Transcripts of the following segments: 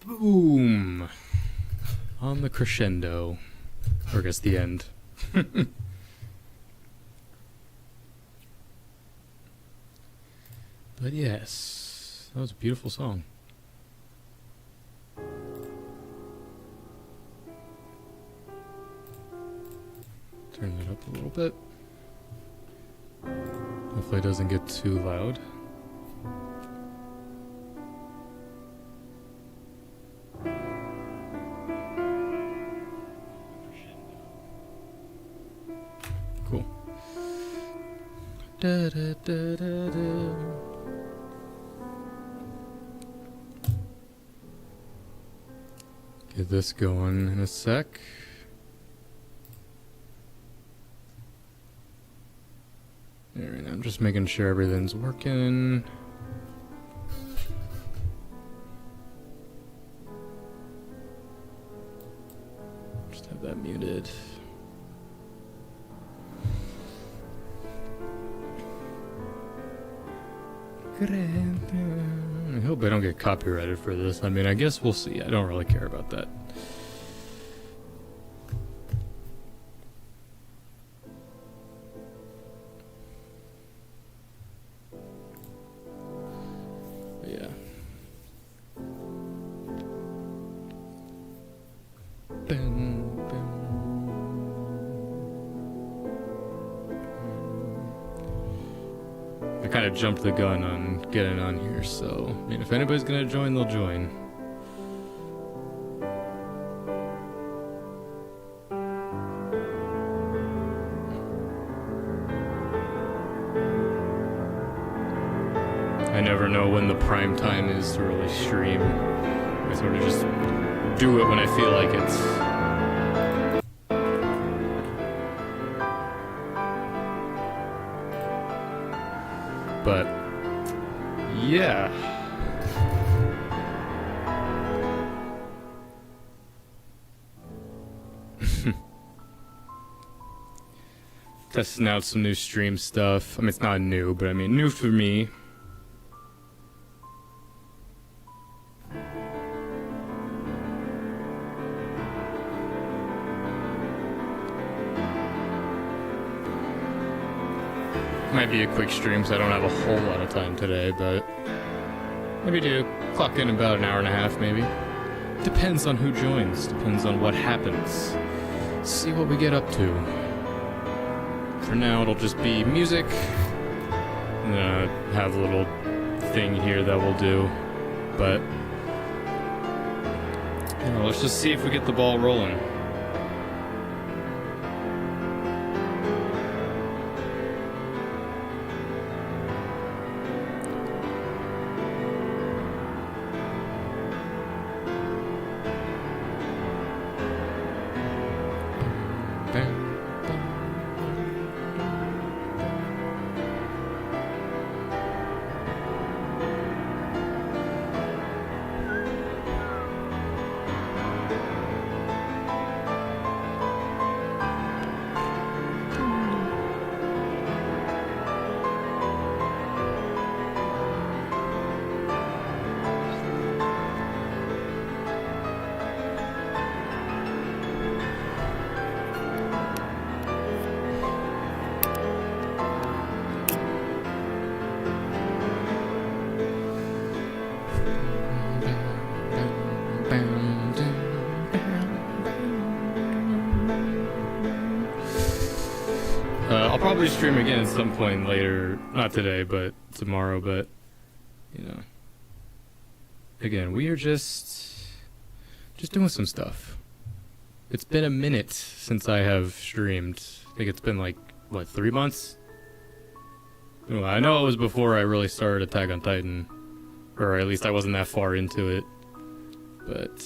Boom! On the crescendo. Or I guess the end. But yes, that was a beautiful song. Turn that up a little bit. Hopefully it doesn't get too loud. Cool. Da, da, da, da, da. Get this going in a sec. Alright, I'm just making sure everything's working. Just have that muted. I hope I don't get copyrighted for this. I mean, I guess we'll see. I don't really care about that. But yeah. I kind of jumped the gun on getting on here, so I mean, if anybody's gonna join, they'll join. I never know when the prime time is to really stream. I sort of just do it when I feel like it. But yeah. Testing out some new stream stuff. I mean, it's not new, but I mean, new for me. Might be a quick stream, so I don't have a whole lot of time today, but maybe do clock in about an hour and a half, maybe. Depends on who joins, depends on what happens. See what we get up to. For now, it'll just be music. And then I have a little thing here that we'll do, but you know, let's just see if we get the ball rolling. I'll probably stream again at some point later, not today, but tomorrow, but, you know, again, we are just doing some stuff. It's been a minute since I have streamed. I think it's been like, what, 3 months? Well, I know it was before I really started Attack on Titan, or at least I wasn't that far into it, but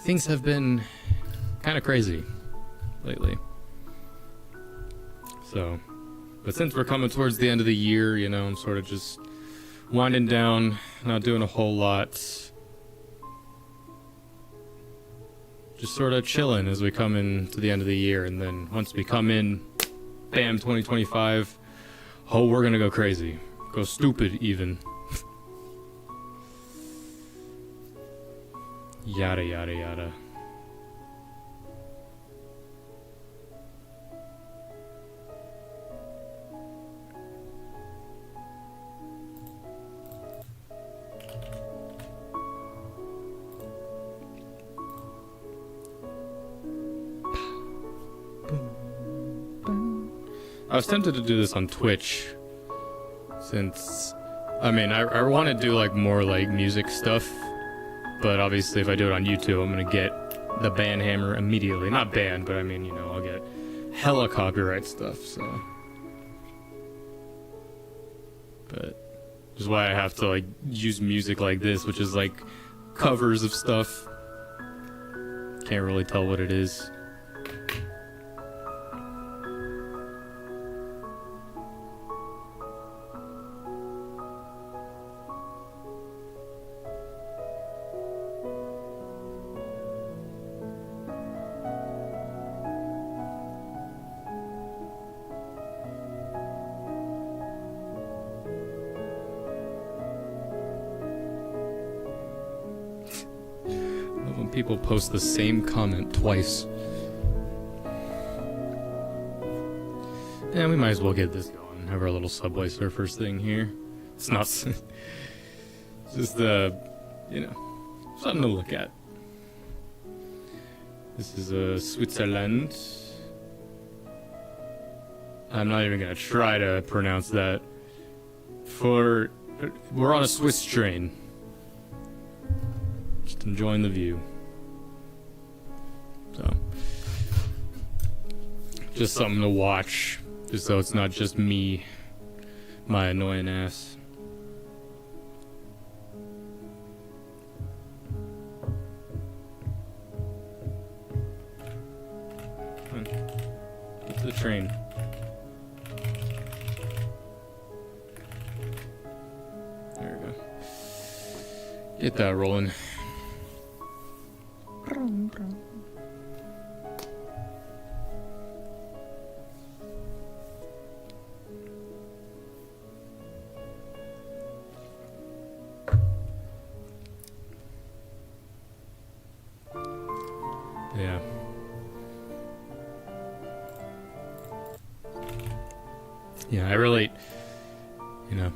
things have been kind of crazy lately. So, but since we're coming towards the end of the year, you know, I'm sort of just winding down, not doing a whole lot. Just sort of chilling as we come into the end of the year, and then once we come in, bam, 2025, oh, we're gonna go crazy. Go stupid, even. Yada yada yada. I was tempted to do this on Twitch, since, I mean, I want to do like more like music stuff, but obviously if I do it on YouTube, I'm gonna get the ban hammer immediately. Not banned, but I mean, you know, I'll get hella copyright stuff, so. But, which is why I have to like use music like this, which is like covers of stuff. Can't really tell what it is. When people post the same comment twice. And we might as well get this going. Have our little Subway Surfers thing here. It's not... it's just, you know, something to look at. This is Switzerland. I'm not even gonna try to pronounce that. We're on a Swiss train. Just enjoying the view. So, just something to watch, just so it's not just me, my annoying ass. Come on. Get to the train. There we go. Get that rolling. Yeah. Yeah, I really, you know,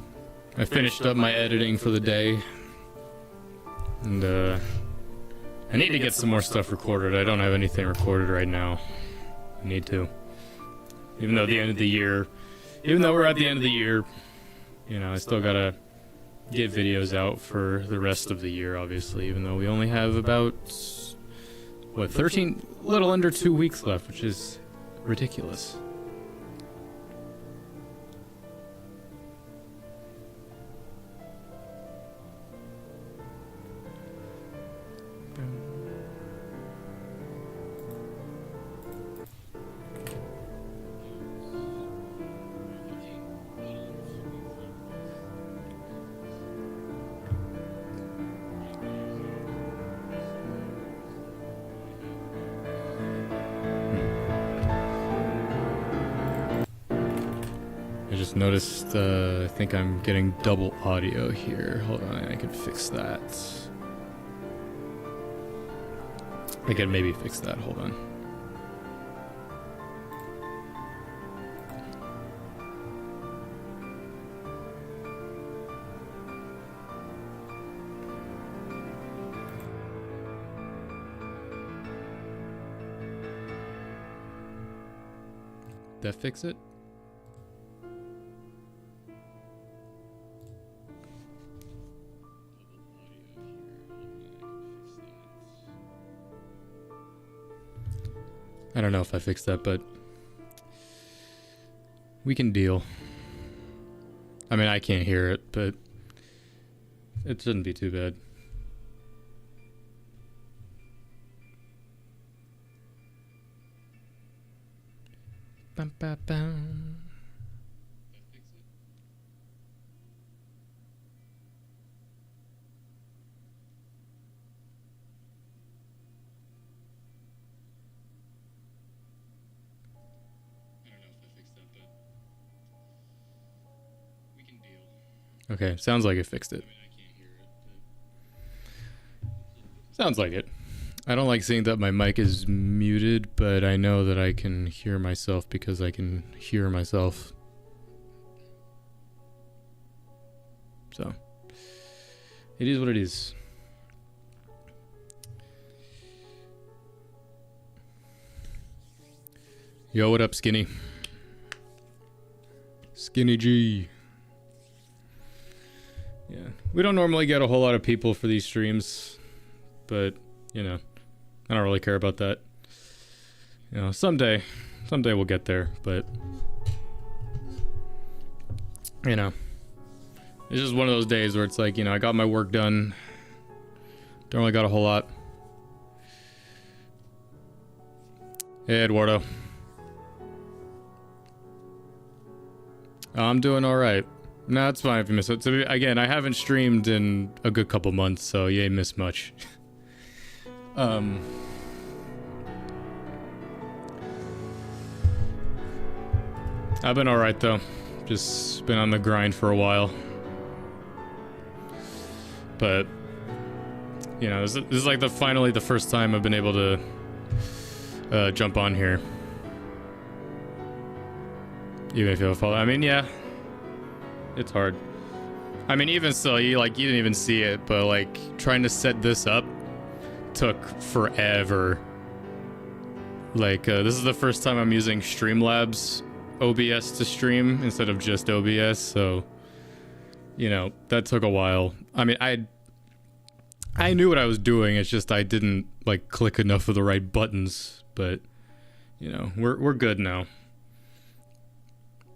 I finished up my editing for the day, and I need to get some more stuff recorded. I don't have anything recorded right now. I need to. Even though the end of the year, even though we're at the end of the year, you know, I still gotta get videos out for the rest of the year, obviously, even though we only have about, what, 13, little under 2 weeks left, which is ridiculous. I just noticed, I think I'm getting double audio here. Hold on, I can fix that. I can maybe fix that, hold on. Did that fix it? I don't know if I fixed that, but we can deal. I mean, I can't hear it, but it shouldn't be too bad. Bum, ba, bum. Okay, sounds like it fixed it. Sounds like it. I don't like seeing that my mic is muted, but I know that I can hear myself because I can hear myself. So, it is what it is. Yo, what up, Skinny? Skinny G. Yeah, we don't normally get a whole lot of people for these streams, but, you know, I don't really care about that. You know, someday we'll get there, but, you know, it's just one of those days where it's like, you know, I got my work done, don't really got a whole lot. Hey, Eduardo. I'm doing alright. No, it's fine if you miss it. So, again, I haven't streamed in a good couple months, so you ain't missed much. I've been alright, though. Just been on the grind for a while. But, you know, this is like finally the first time I've been able to jump on here. Even if you don't follow. I mean, yeah. It's hard. I mean, even still, you didn't even see it, but like trying to set this up took forever. Like, this is the first time I'm using Streamlabs OBS to stream instead of just OBS, so, you know, that took a while. I mean, I knew what I was doing, it's just I didn't, like, click enough of the right buttons, but, you know, we're good now.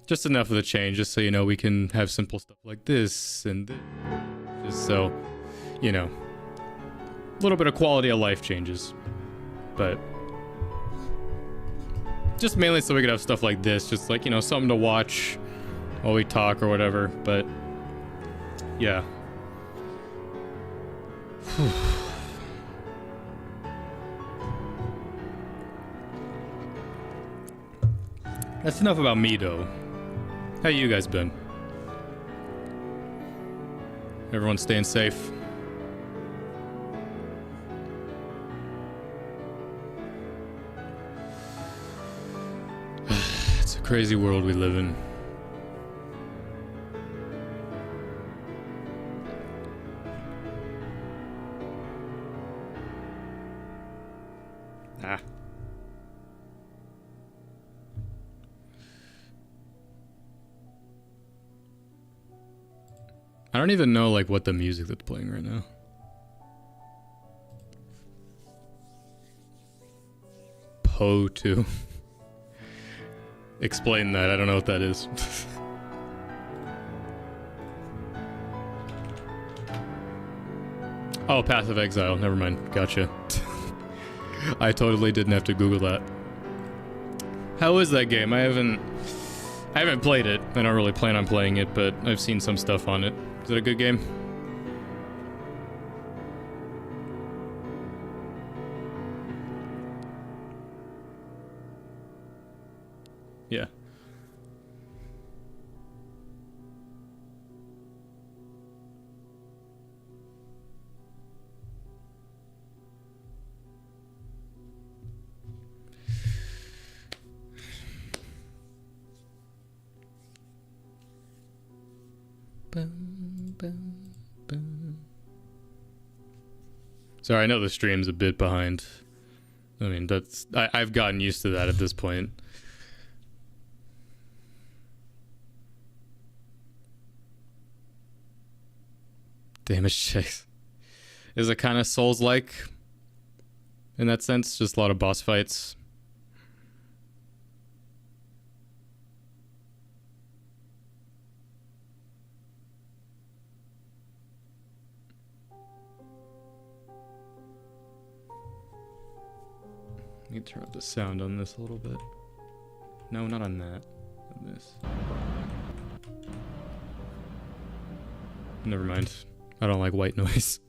Just enough of the change, just so, you know, we can have simple stuff like this and this, just so, you know, a little bit of quality of life changes, but just mainly so we could have stuff like this, just like, you know, something to watch while we talk or whatever, but yeah. That's enough about me, though. How you guys been? Everyone staying safe? It's a crazy world we live in. Ah. I don't even know, like, what the music that's playing right now. Poe 2. Explain that, I don't know what that is. Oh, Path of Exile, never mind, gotcha. I totally didn't have to Google that. How is that game? I haven't played it. I don't really plan on playing it, but I've seen some stuff on it. Is it a good game? Yeah. Sorry, I know the stream's a bit behind. I mean, I've gotten used to that at this point. Damage checks. Is it kind of Souls-like in that sense? Just a lot of boss fights. Let me turn up the sound on this a little bit. No, not on that. On this. Never mind. I don't like white noise.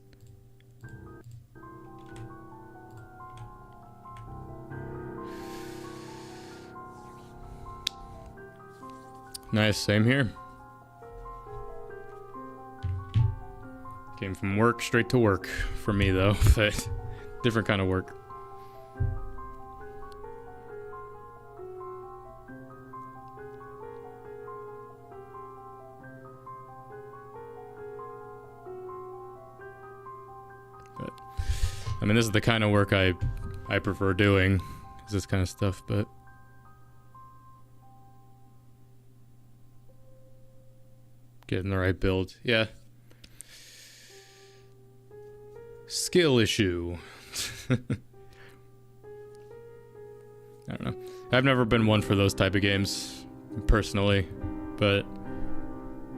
Nice, same here. Came from work straight to work for me though, but different kind of work. But I mean, this is the kind of work I prefer doing, is this kind of stuff, but getting the right build, yeah. Skill issue. I don't know. I've never been one for those type of games, personally, but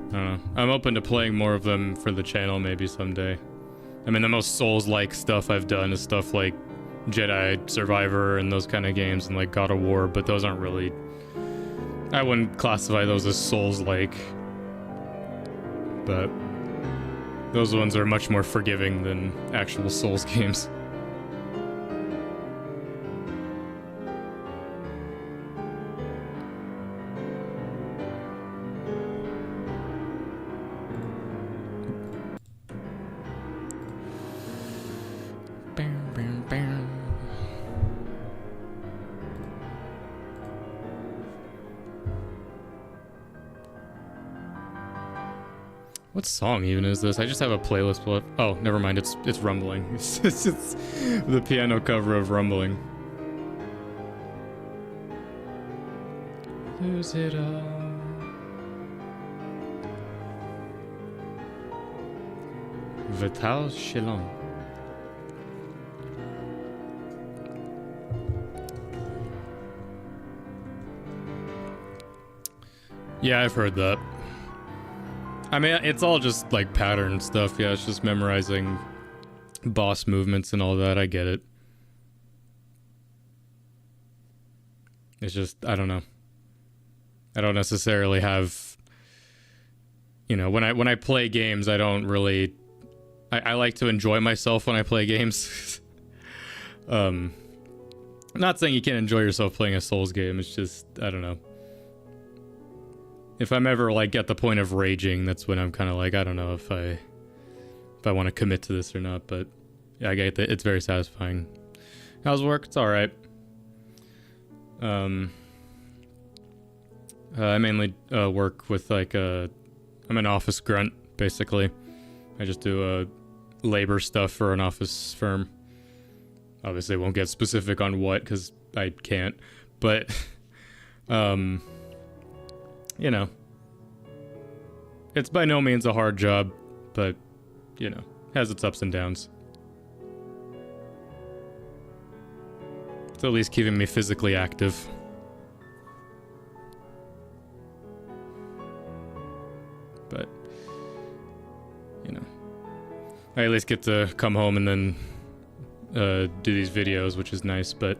I don't know. I'm open to playing more of them for the channel maybe someday. I mean, the most Souls-like stuff I've done is stuff like Jedi Survivor and those kind of games and like God of War, but those aren't really... I wouldn't classify those as Souls-like. But those ones are much more forgiving than actual Souls games. What song even is this? I just have a playlist. Oh, never mind. It's Rumbling. It's the piano cover of Rumbling. Lose it all. Vital Shillon. Yeah, I've heard that. I mean, it's all just like pattern stuff. Yeah, it's just memorizing boss movements and all that. I get it. It's just, I don't know. I don't necessarily have, you know, when I play games, I don't really, I like to enjoy myself when I play games. I'm not saying you can't enjoy yourself playing a Souls game. It's just, I don't know. If I'm ever like at the point of raging, that's when I'm kind of like, I don't know if I want to commit to this or not, but yeah, I get that it's very satisfying. How's work? It's all right. I mainly work with like I'm an office grunt basically. I just do labor stuff for an office firm. Obviously, I won't get specific on what because I can't, but you know, it's by no means a hard job, but, you know, has its ups and downs. It's at least keeping me physically active. But, you know, I at least get to come home and then do these videos, which is nice, but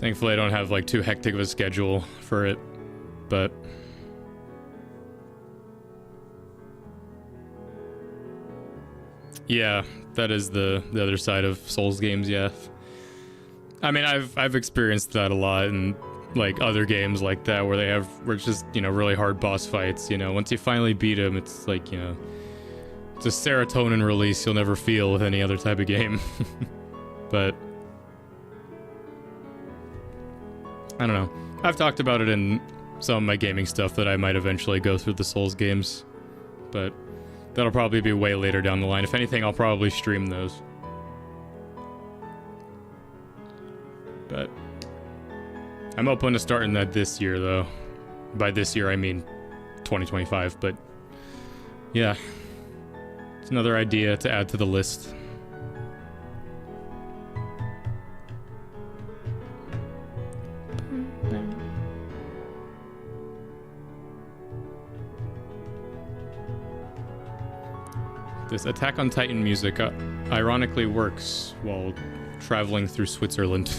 thankfully, I don't have like too hectic of a schedule for it, but yeah, that is the other side of Souls games. Yeah, I mean, I've experienced that a lot in like other games like that where it's just, you know, really hard boss fights. You know, once you finally beat them, it's like, you know, it's a serotonin release you'll never feel with any other type of game. But I don't know. I've talked about it in some of my gaming stuff that I might eventually go through the Souls games, but that'll probably be way later down the line. If anything, I'll probably stream those. But I'm open to starting that this year, though. By this year, I mean 2025, but yeah. It's another idea to add to the list. This Attack on Titan music ironically works while traveling through Switzerland.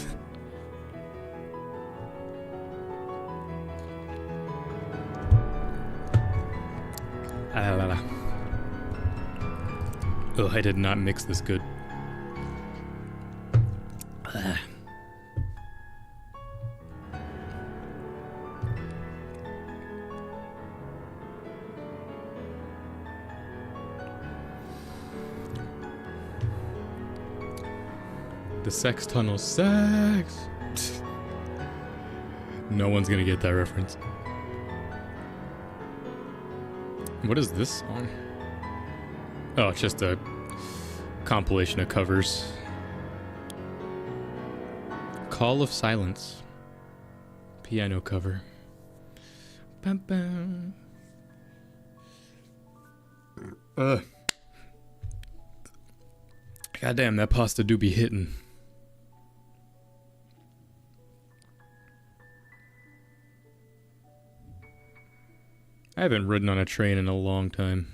Oh, I did not mix this good. The sex tunnel sex. No one's gonna get that reference. What is this song? Oh, it's just a compilation of covers. Call of Silence. Piano cover. Bum, bum. Goddamn, that pasta do be hitting. I haven't ridden on a train in a long time.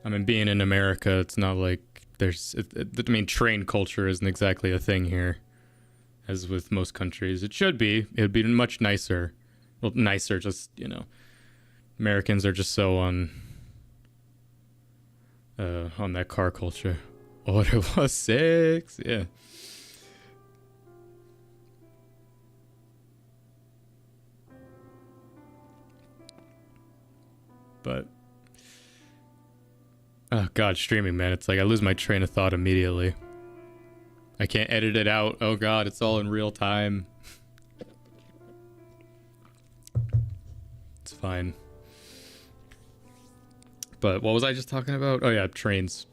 I mean, being in America, it's not like there's... I mean, train culture isn't exactly a thing here, as with most countries. It should be. It would be much nicer. Well, nicer, just, you know. Americans are just so on that car culture. Oh, it was 6, yeah. But, oh god, streaming, man, it's like I lose my train of thought immediately. I can't edit it out. Oh god, it's all in real time. It's fine. But what was I just talking about? Oh yeah, trains.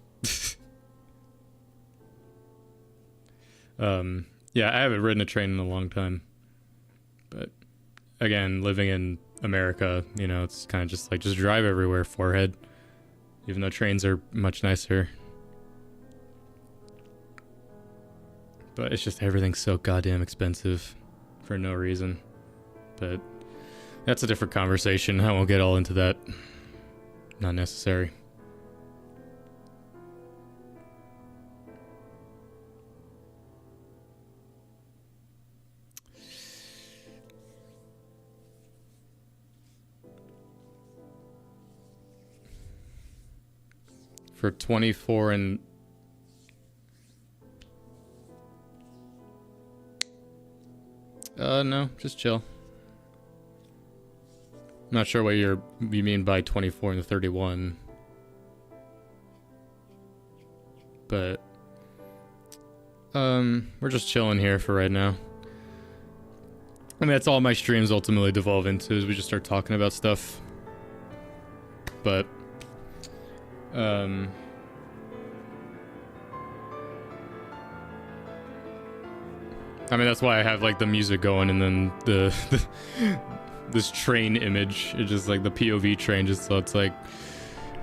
Yeah, I haven't ridden a train in a long time. But again, living in America, you know, it's kind of just like, just drive everywhere, forehead. Even though trains are much nicer. But it's just everything's so goddamn expensive for no reason. But that's a different conversation. I won't get all into that. Not necessary. For 24 and... no, just chill. I'm not sure what you mean by 24 and 31. But... we're just chilling here for right now. I mean, that's all my streams ultimately devolve into, is we just start talking about stuff. But... I mean, that's why I have, like, the music going, and then the this train image. It's just, like, the POV train, just so it's, like,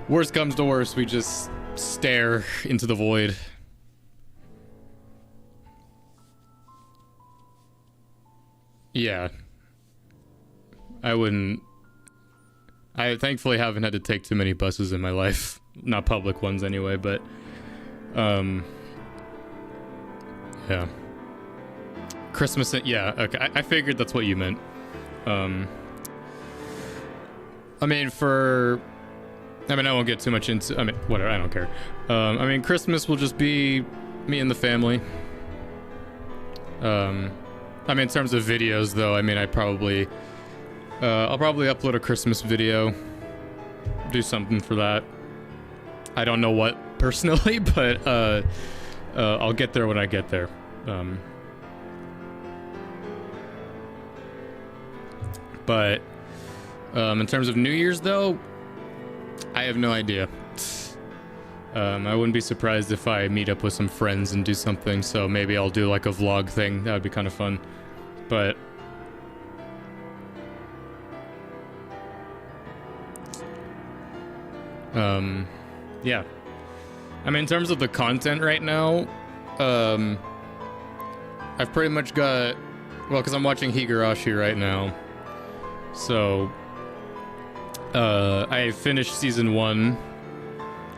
worst comes to worst, we just stare into the void. Yeah. I wouldn't... I thankfully haven't had to take too many buses in my life. Not public ones anyway, but... yeah. Christmas... Yeah, okay. I figured that's what you meant. I mean, I won't get too much into... I mean, whatever, I don't care. I mean, Christmas will just be me and the family. I mean, in terms of videos, though, I mean, I'll probably upload a Christmas video. Do something for that. I don't know what, personally, but, I'll get there when I get there. But, in terms of New Year's, though, I have no idea. I wouldn't be surprised if I meet up with some friends and do something, so maybe I'll do, like, a vlog thing. That would be kind of fun. But... yeah. I mean, in terms of the content right now, I've pretty much got... Well, because I'm watching Higurashi right now. So, I finished season 1.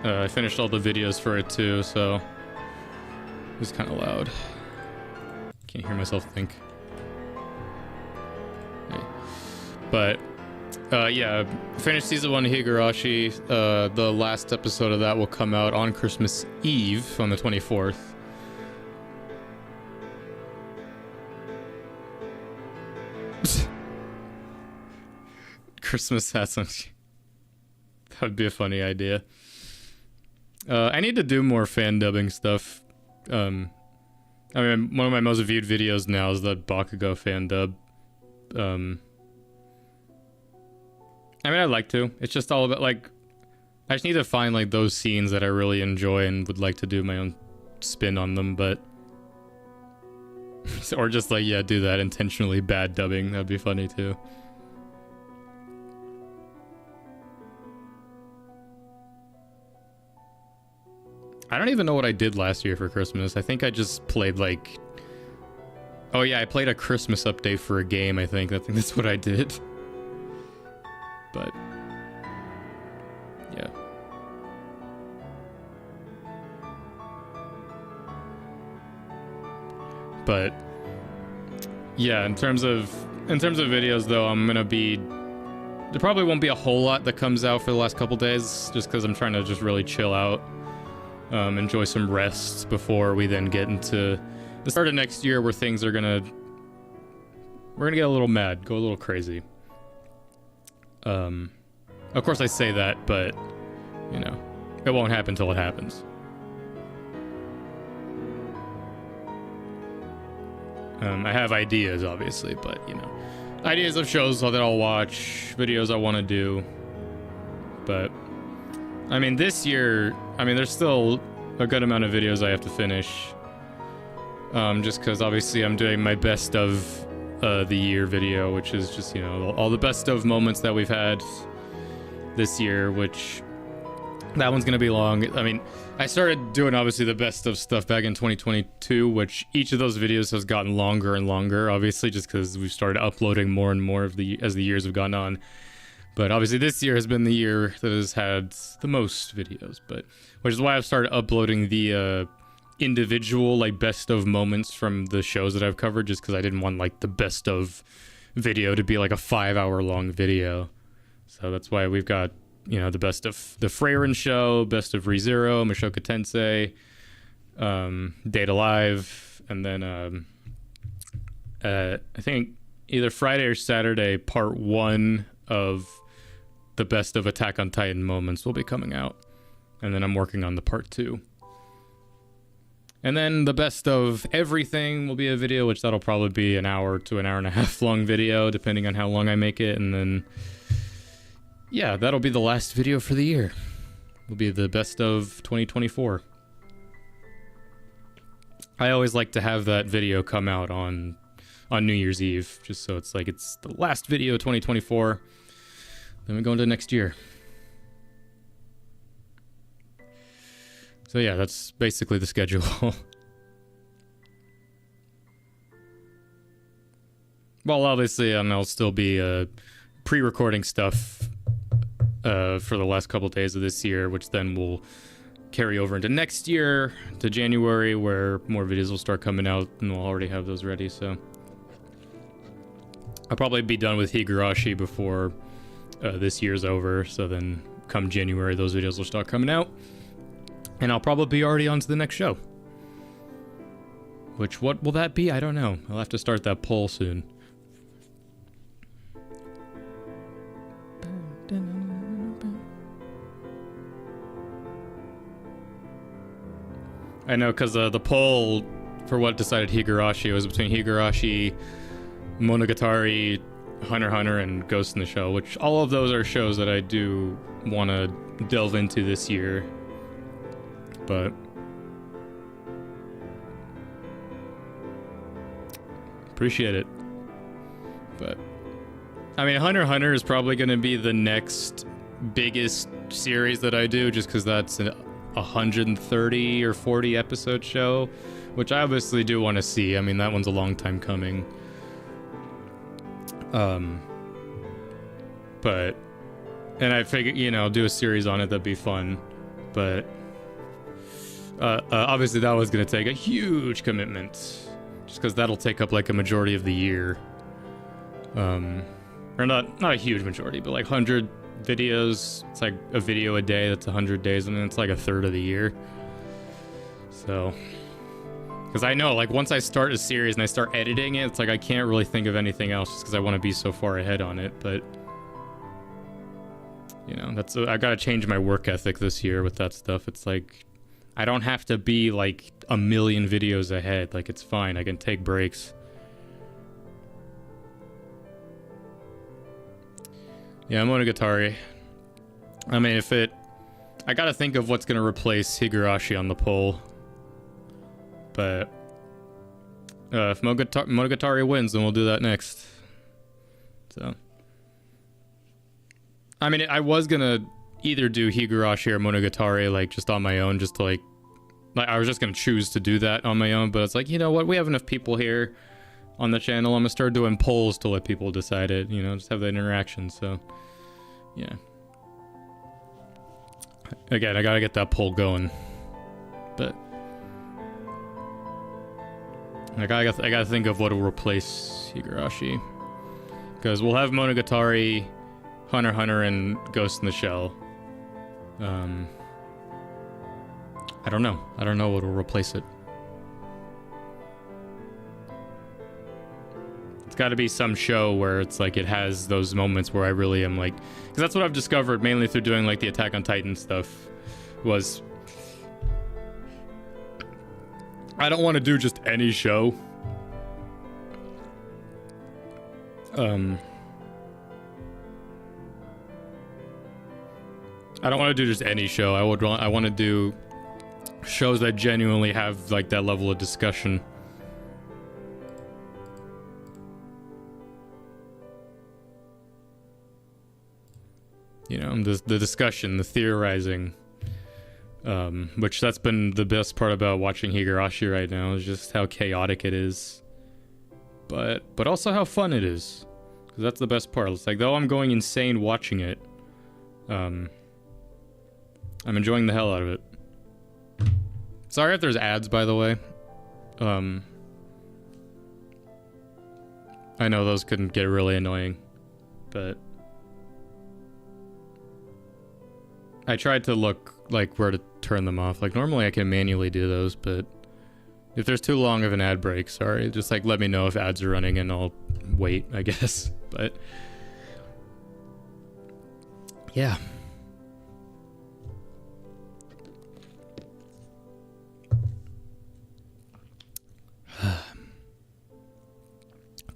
I finished all the videos for it too, so... It was kind of loud. Can't hear myself think. Okay. But... yeah, finished season 1 of Higurashi. The last episode of that will come out on Christmas Eve, on the 24th. Christmas hats on. That would be a funny idea. I need to do more fan dubbing stuff. I mean, one of my most viewed videos now is the Bakugo fan dub. I mean, I'd like to. It's just all about, like, I just need to find, like, those scenes that I really enjoy and would like to do my own spin on them, but... or just, like, yeah, do that intentionally bad dubbing. That'd be funny, too. I don't even know what I did last year for Christmas. I think I just played, like... Oh, yeah, I played a Christmas update for a game, I think. I think that's what I did. But... yeah. But... yeah, in terms of videos, though, I'm gonna be... there probably won't be a whole lot that comes out for the last couple days, just because I'm trying to just really chill out. Enjoy some rest before we then get into the start of next year, where things are we're gonna get a little mad, go a little crazy. Of course I say that, but, you know, it won't happen till it happens. I have ideas, obviously, but, you know, ideas of shows that I'll watch, videos I want to do, but, I mean, this year, I mean, there's still a good amount of videos I have to finish, just because, obviously, I'm doing my best of the year video, which is just, you know, all the best of moments that we've had this year, which, that one's gonna be long. I mean, I started doing, obviously, the best of stuff back in 2022, which each of those videos has gotten longer and longer, obviously, just because we've started uploading more and more as the years have gone on. But obviously this year has been the year that has had the most videos, but which is why I've started uploading the individual, like, best of moments from the shows that I've covered, just because I didn't want, like, the best of video to be like a 5-hour long video. So that's why we've got, you know, the best of the Freyrin show, best of ReZero, Mushoku Tensei, Date Alive, and then I think either Friday or Saturday, part 1 of the best of Attack on Titan moments will be coming out, and then I'm working on the part 2, and then the best of everything will be a video, which that'll probably be an hour to an hour and a half long video, depending on how long I make it, and then yeah, that'll be the last video for the year. Will be the best of 2024. I always like to have that video come out on New Year's Eve, just so it's like it's the last video of 2024. Then we go into next year. So yeah, that's basically the schedule. Well, obviously, I'll still be pre-recording stuff for the last couple days of this year, which then will carry over into next year, to January, where more videos will start coming out, and we'll already have those ready, so... I'll probably be done with Higurashi before this year's over, so then come January, those videos will start coming out. And I'll probably be already on to the next show. Which, what will that be? I don't know. I'll have to start that poll soon. I know, because the poll for what decided Higurashi was between Higurashi, Monogatari, Hunter x Hunter, and Ghost in the Shell, which all of those are shows that I do want to delve into this year. But appreciate it. But I mean, Hunter x Hunter is probably going to be the next biggest series that I do, just because that's a 130 or 40 episode show, which I obviously do want to see. I mean, that one's a long time coming. But, and I figured, you know, do a series on it, that'd be fun. But obviously that was going to take a huge commitment, just because that'll take up like a majority of the year. Or not a huge majority, but like 100 videos. It's like a video a day. That's 100 days, and then it's like a third of the year. So, because I know, like, once I start a series and I start editing it, it's like I can't really think of anything else, just because I want to be so far ahead on it. But You know, that's I gotta change my work ethic this year with that stuff. It's like I don't have to be like a million videos ahead. Like it's fine. I can take breaks. Yeah, Monogatari. I mean, if it... I gotta think of what's gonna replace Higurashi on the poll. But... if Monogatari wins, then we'll do that next. So... I mean, I was gonna either do Higurashi or Monogatari, like, just on my own, just to, like... I was just gonna choose to do that on my own, but it's like, you know what, we have enough people here on the channel. I'm gonna start doing polls to let people decide it, you know, just have that interaction, so... Yeah. Again, I gotta get that poll going. But... I gotta think of what will replace Higurashi. Because we'll have Monogatari, Hunter x Hunter, and Ghost in the Shell. I don't know. I don't know what will replace it. It's gotta be some show where it's like it has those moments where I really am like... Because that's what I've discovered mainly through doing like the Attack on Titan stuff. Was... I don't want to do just any show. I don't want to do just any show. I want to do shows that genuinely have like that level of discussion. You know, the discussion, the theorizing. Which that's been the best part about watching Higurashi right now, is just how chaotic it is. But also how fun it is. Because that's the best part. It's like, though I'm going insane watching it, I'm enjoying the hell out of it. Sorry if there's ads, by the way. I know those couldn't get really annoying, but... I tried to look like where to turn them off. Like normally I can manually do those, but if there's too long of an ad break, sorry, just like let me know if ads are running and I'll wait, I guess. But yeah.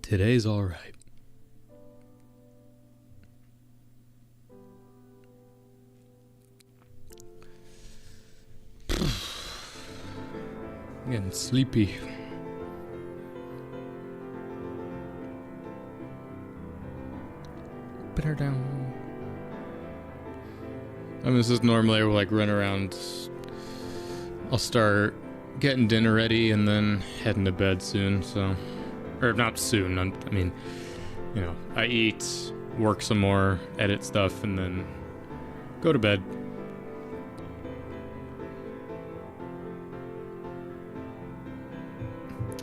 Today's all right. I'm getting sleepy. Put her down. I mean, this is normally I will like run around. I'll start getting dinner ready and then heading to bed soon, so. Or not soon, I mean, you know, I eat, work some more, edit stuff, and then go to bed.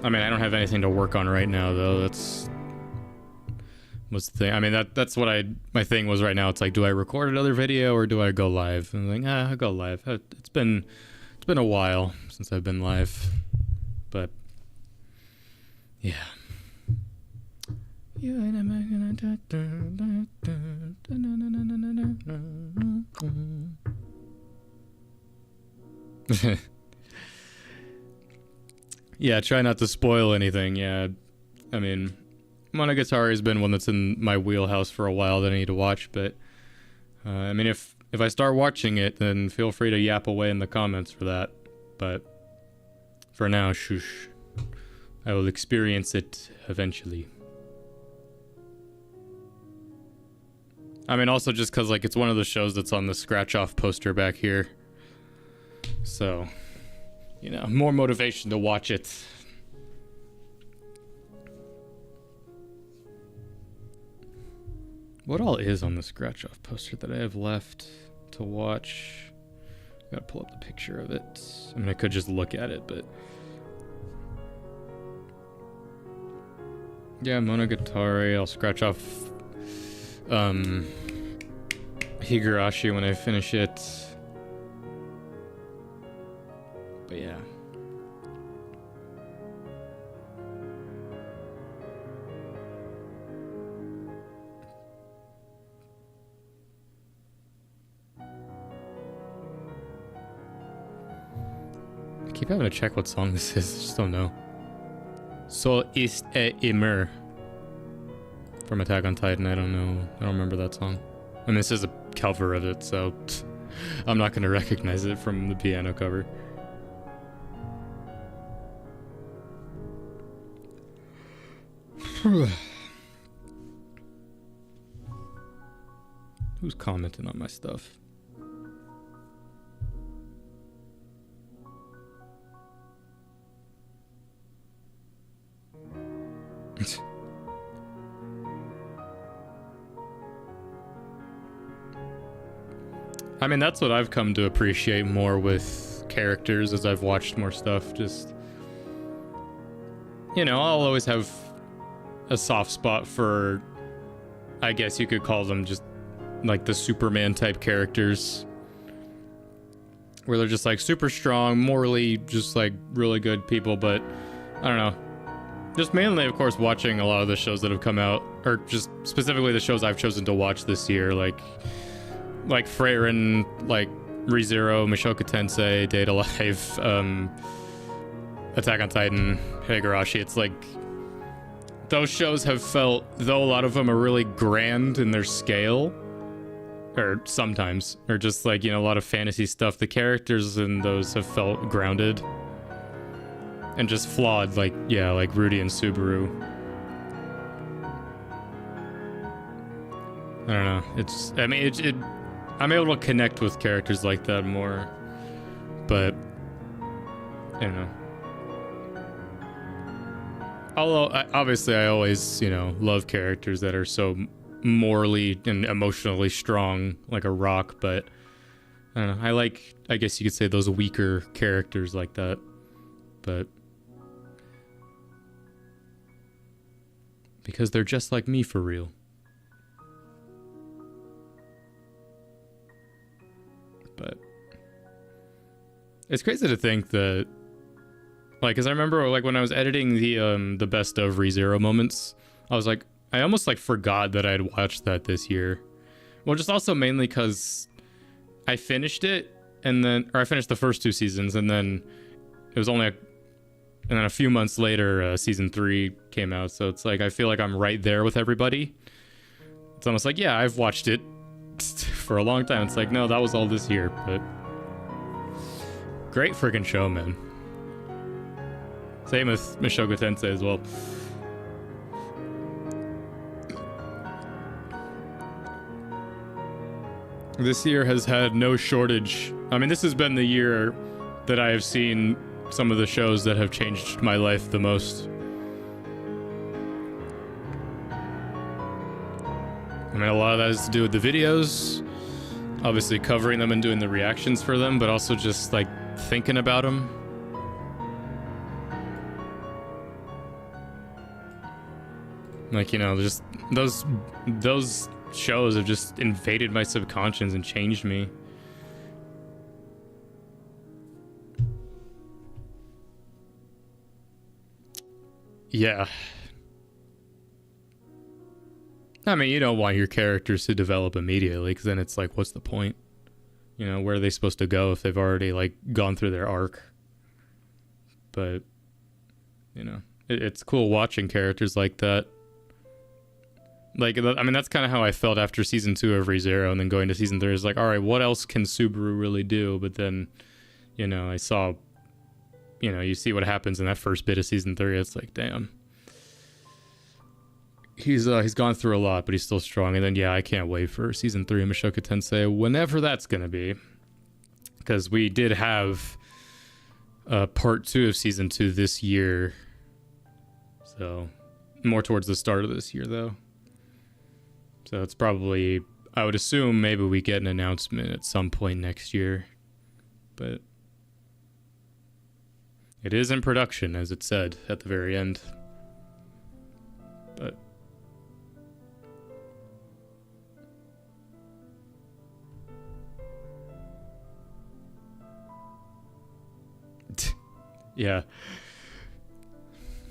I mean, I don't have anything to work on right now, though. That's what's the thing. I mean, that's what my thing was right now. It's like, do I record another video or do I go live? And I'm like, I'll go live. It's been a while since I've been live, but yeah. Yeah, try not to spoil anything, yeah. I mean, Monogatari has been one that's in my wheelhouse for a while that I need to watch, but... I mean, if I start watching it, then feel free to yap away in the comments for that. But, for now, shush. I will experience it eventually. I mean, also just because, like, it's one of the shows that's on the scratch-off poster back here. So... You know, more motivation to watch it. What all is on the scratch-off poster that I have left to watch? Gotta pull up the picture of it. I mean, I could just look at it, but... Yeah, Monogatari. I'll scratch off... Higurashi when I finish it. But yeah. think I'm gonna check what song this is. I just don't know. So ist immer from Attack on Titan. I don't know. I don't remember that song. And this is a cover of it, so I'm not gonna recognize it from the piano cover. Who's commenting on my stuff? I mean, that's what I've come to appreciate more with characters as I've watched more stuff. Just, you know, I'll always have a soft spot for, I guess you could call them just like the Superman type characters, where they're just like super strong, morally just like really good people. But I don't know, just mainly, of course, watching a lot of the shows that have come out, or just specifically the shows I've chosen to watch this year, like Frieren, like ReZero, Mushoku Tensei, Data Life, Attack on Titan, Higurashi. It's like those shows have felt, though a lot of them are really grand in their scale, or sometimes, or just like, you know, a lot of fantasy stuff, the characters in those have felt grounded and just flawed, like, yeah, like Rudy and Subaru. I don't know. It's, I mean, I'm able to connect with characters like that more, but I don't know. Although, obviously, I always, you know, love characters that are so morally and emotionally strong, like a rock, but I don't know. I like, I guess you could say, those weaker characters like that, but because they're just like me for real. But it's crazy to think that, like, because I remember, like, when I was editing the best of ReZero moments, I was like, I almost like forgot that I had watched that this year. Well, just also mainly because I finished it, and then, or I finished the first 2 seasons, and then it was only and then a few months later, season 3 came out. So it's like, I feel like I'm right there with everybody. It's almost like, yeah, I've watched it for a long time. It's like, no, that was all this year, but great freaking show, man. Same with Mushoku Tensei as well. This year has had no shortage. I mean, this has been the year that I have seen some of the shows that have changed my life the most. I mean, a lot of that has to do with the videos, obviously covering them and doing the reactions for them, but also just like thinking about them. Like, you know, just those shows have just invaded my subconscious and changed me. Yeah. I mean, you don't want your characters to develop immediately, because then it's like, what's the point? You know, where are they supposed to go if they've already, like, gone through their arc? But, you know, it's cool watching characters like that. Like, I mean, that's kind of how I felt after season 2 of ReZero, and then going to season 3 is like, all right, what else can Subaru really do? But then, you know, I saw, you know, you see what happens in that first bit of season 3. It's like, damn. He's gone through a lot, but he's still strong. And then, yeah, I can't wait for season 3 of Mushoku Tensei, whenever that's gonna be, because we did have part 2 of season 2 this year, so more towards the start of this year, though. So it's probably, I would assume, maybe we get an announcement at some point next year, but it is in production, as it said at the very end. But yeah,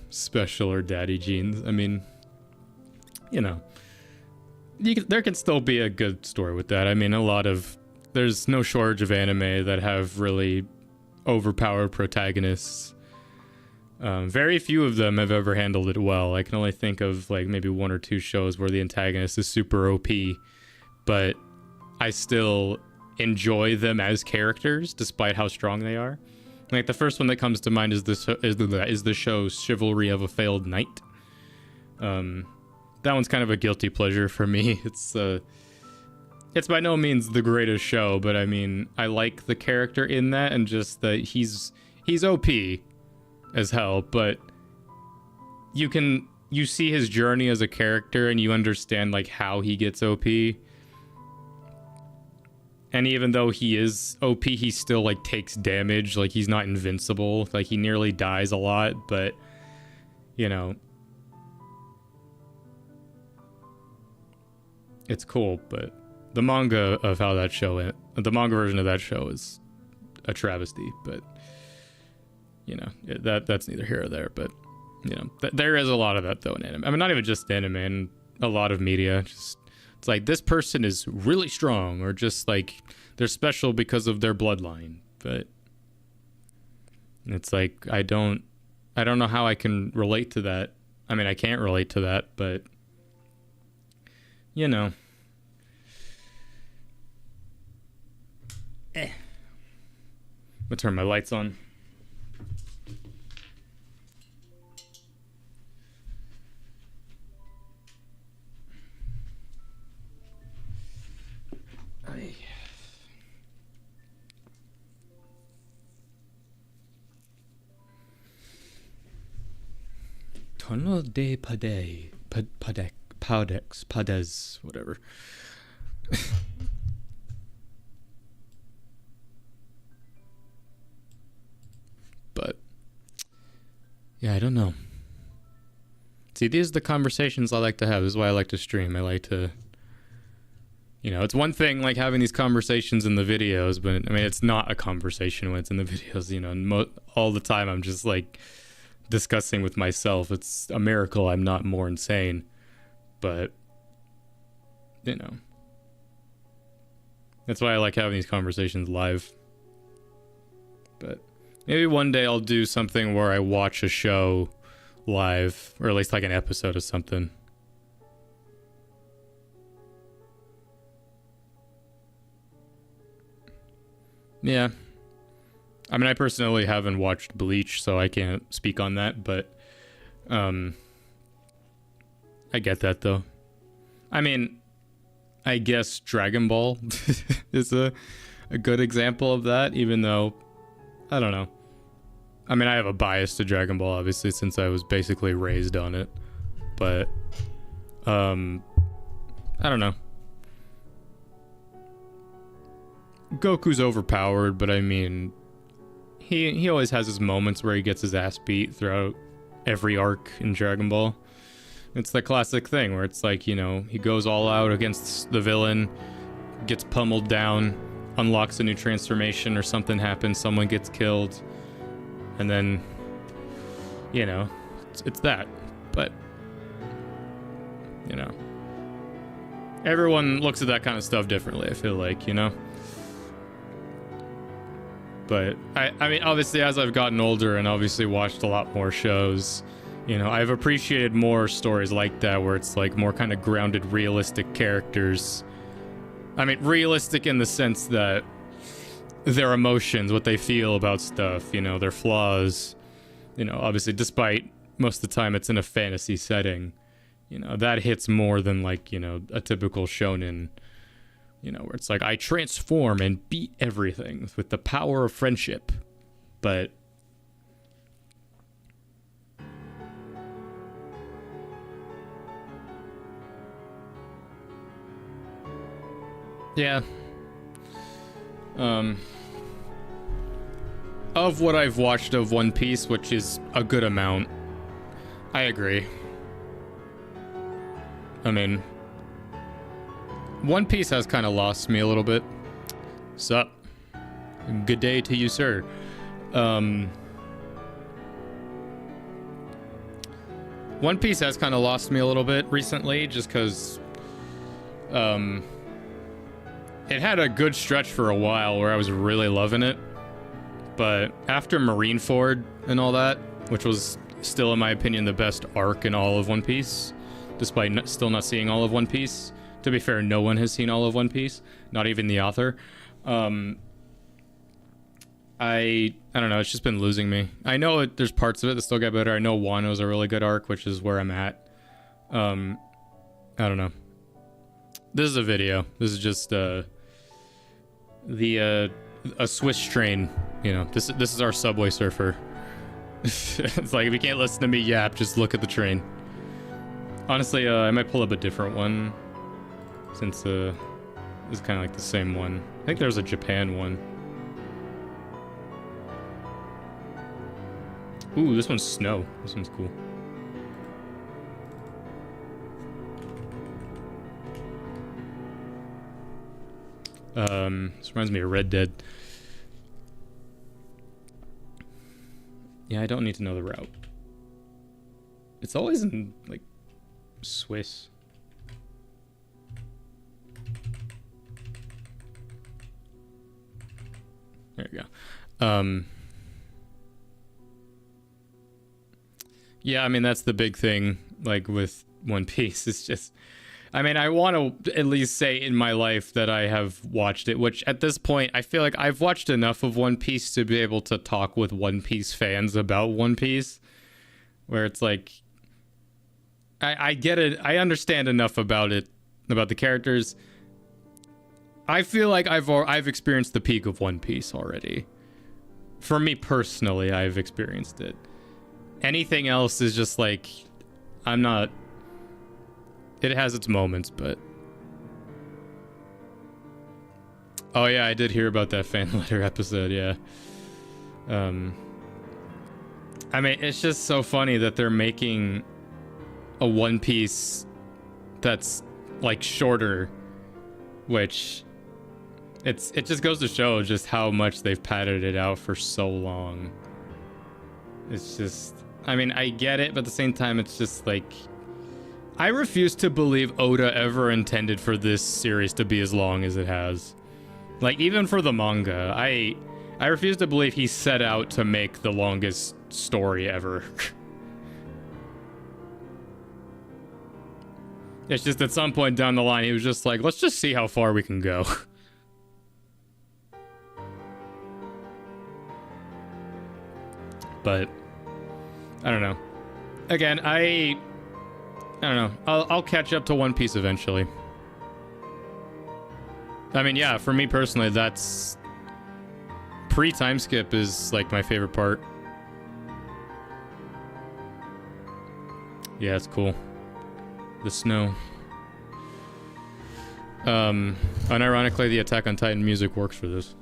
special or daddy jeans. I mean, you know, there can still be a good story with that. I mean, there's no shortage of anime that have really overpowered protagonists. Very few of them have ever handled it well. I can only think of like maybe one or two shows where the antagonist is super OP, but I still enjoy them as characters despite how strong they are. Like the first one that comes to mind is the show Chivalry of a Failed Knight. That one's kind of a guilty pleasure for me. It's by no means the greatest show, but I mean, I like the character in that, and just that he's OP as hell, but you see his journey as a character and you understand like how he gets OP. And even though he is OP, he still like takes damage. Like he's not invincible. Like he nearly dies a lot, but you know, it's cool. But the manga of how that show, the manga version of that show is a travesty. But you know, that's neither here or there. But you know, there is a lot of that though in anime. I mean, not even just anime, and a lot of media. Just it's like this person is really strong, or just like they're special because of their bloodline. But it's like I don't know how I can relate to that. I mean, I can't relate to that, but you know. I'm gonna turn my lights on. Tunnel de Pades, whatever. But yeah, I don't know. See, these are the conversations I like to have. This is why I like to stream. I like to, you know, it's one thing like having these conversations in the videos, but I mean, it's not a conversation when it's in the videos, you know, all the time I'm just like discussing with myself. It's a miracle I'm not more insane, but you know, that's why I like having these conversations live. But maybe one day I'll do something where I watch a show live, or at least like an episode of something. Yeah. I mean, I personally haven't watched Bleach, so I can't speak on that, but I get that though. I mean, I guess Dragon Ball is a good example of that, even though, I don't know. I mean, I have a bias to Dragon Ball, obviously, since I was basically raised on it, but I don't know. Goku's overpowered, but I mean, he always has his moments where he gets his ass beat throughout every arc in Dragon Ball. It's the classic thing where it's like, you know, he goes all out against the villain, gets pummeled down, unlocks a new transformation, or something happens, someone gets killed, and then, you know, it's that. But, you know, everyone looks at that kind of stuff differently, I feel like, you know? But I mean, obviously, as I've gotten older and obviously watched a lot more shows, you know, I've appreciated more stories like that where it's like more kind of grounded, realistic characters. I mean, realistic in the sense that their emotions, what they feel about stuff, you know, their flaws, you know, obviously, despite most of the time it's in a fantasy setting, you know, that hits more than like, you know, a typical shonen. You know, where it's like, I transform and beat everything with the power of friendship. But yeah. Of what I've watched of One Piece, which is a good amount, I agree. I mean, One Piece has kind of lost me a little bit. Sup? Good day to you, sir. One Piece has kind of lost me a little bit recently, just because it had a good stretch for a while where I was really loving it, But after Marineford and all that, which was still, in my opinion, the best arc in all of One Piece, despite still not seeing all of One Piece. To be fair, no one has seen all of One Piece, not even the author. I don't know, it's just been losing me. I know there's parts of it that still get better. I know Wano's a really good arc, which is where I'm at. I don't know. This is a video. This is just a Swiss train, you know. This is our Subway Surfer. It's like, if you can't listen to me yap, just look at the train. Honestly, I might pull up a different one, since this is kind of like the same one. I think there's a Japan one. Ooh, this one's snow. This one's cool. This reminds me of Red Dead. Yeah, I don't need to know the route. It's always in, like, Swiss. There you go. Yeah, I mean, that's the big thing, like, with One Piece. It's just, I mean, I want to at least say in my life that I have watched it, which at this point, I feel like I've watched enough of One Piece to be able to talk with One Piece fans about One Piece, where it's like, I get it, I understand enough about it, about the characters. I feel like I've experienced the peak of One Piece already. For me personally, I've experienced it. Anything else is just like, I'm not... It has its moments, but... Oh yeah, I did hear about that fan letter episode, yeah. I mean, it's just so funny that they're making a One Piece that's, like, shorter, which... It just goes to show just how much they've padded it out for so long. It's just... I mean, I get it, but at the same time, it's just like... I refuse to believe Oda ever intended for this series to be as long as it has. Like, even for the manga, I refuse to believe he set out to make the longest story ever. It's just at some point down the line, he was just like, let's just see how far we can go. But I don't know. Again, I don't know. I'll catch up to One Piece eventually. I mean, yeah, for me personally, that's pre-time skip is like my favorite part. Yeah, it's cool. The snow. Unironically, the Attack on Titan music works for this.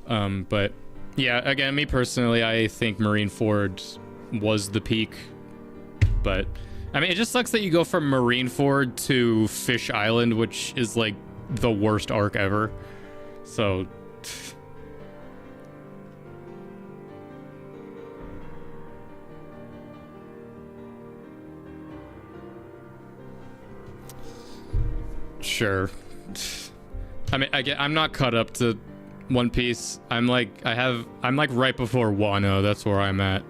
But yeah, again, me personally, I think Marineford was the peak. But I mean, it just sucks that you go from Marineford to Fish Island, which is like the worst arc ever. So sure. I mean, I'm not caught up to One Piece. I'm like right before Wano. That's where I'm at.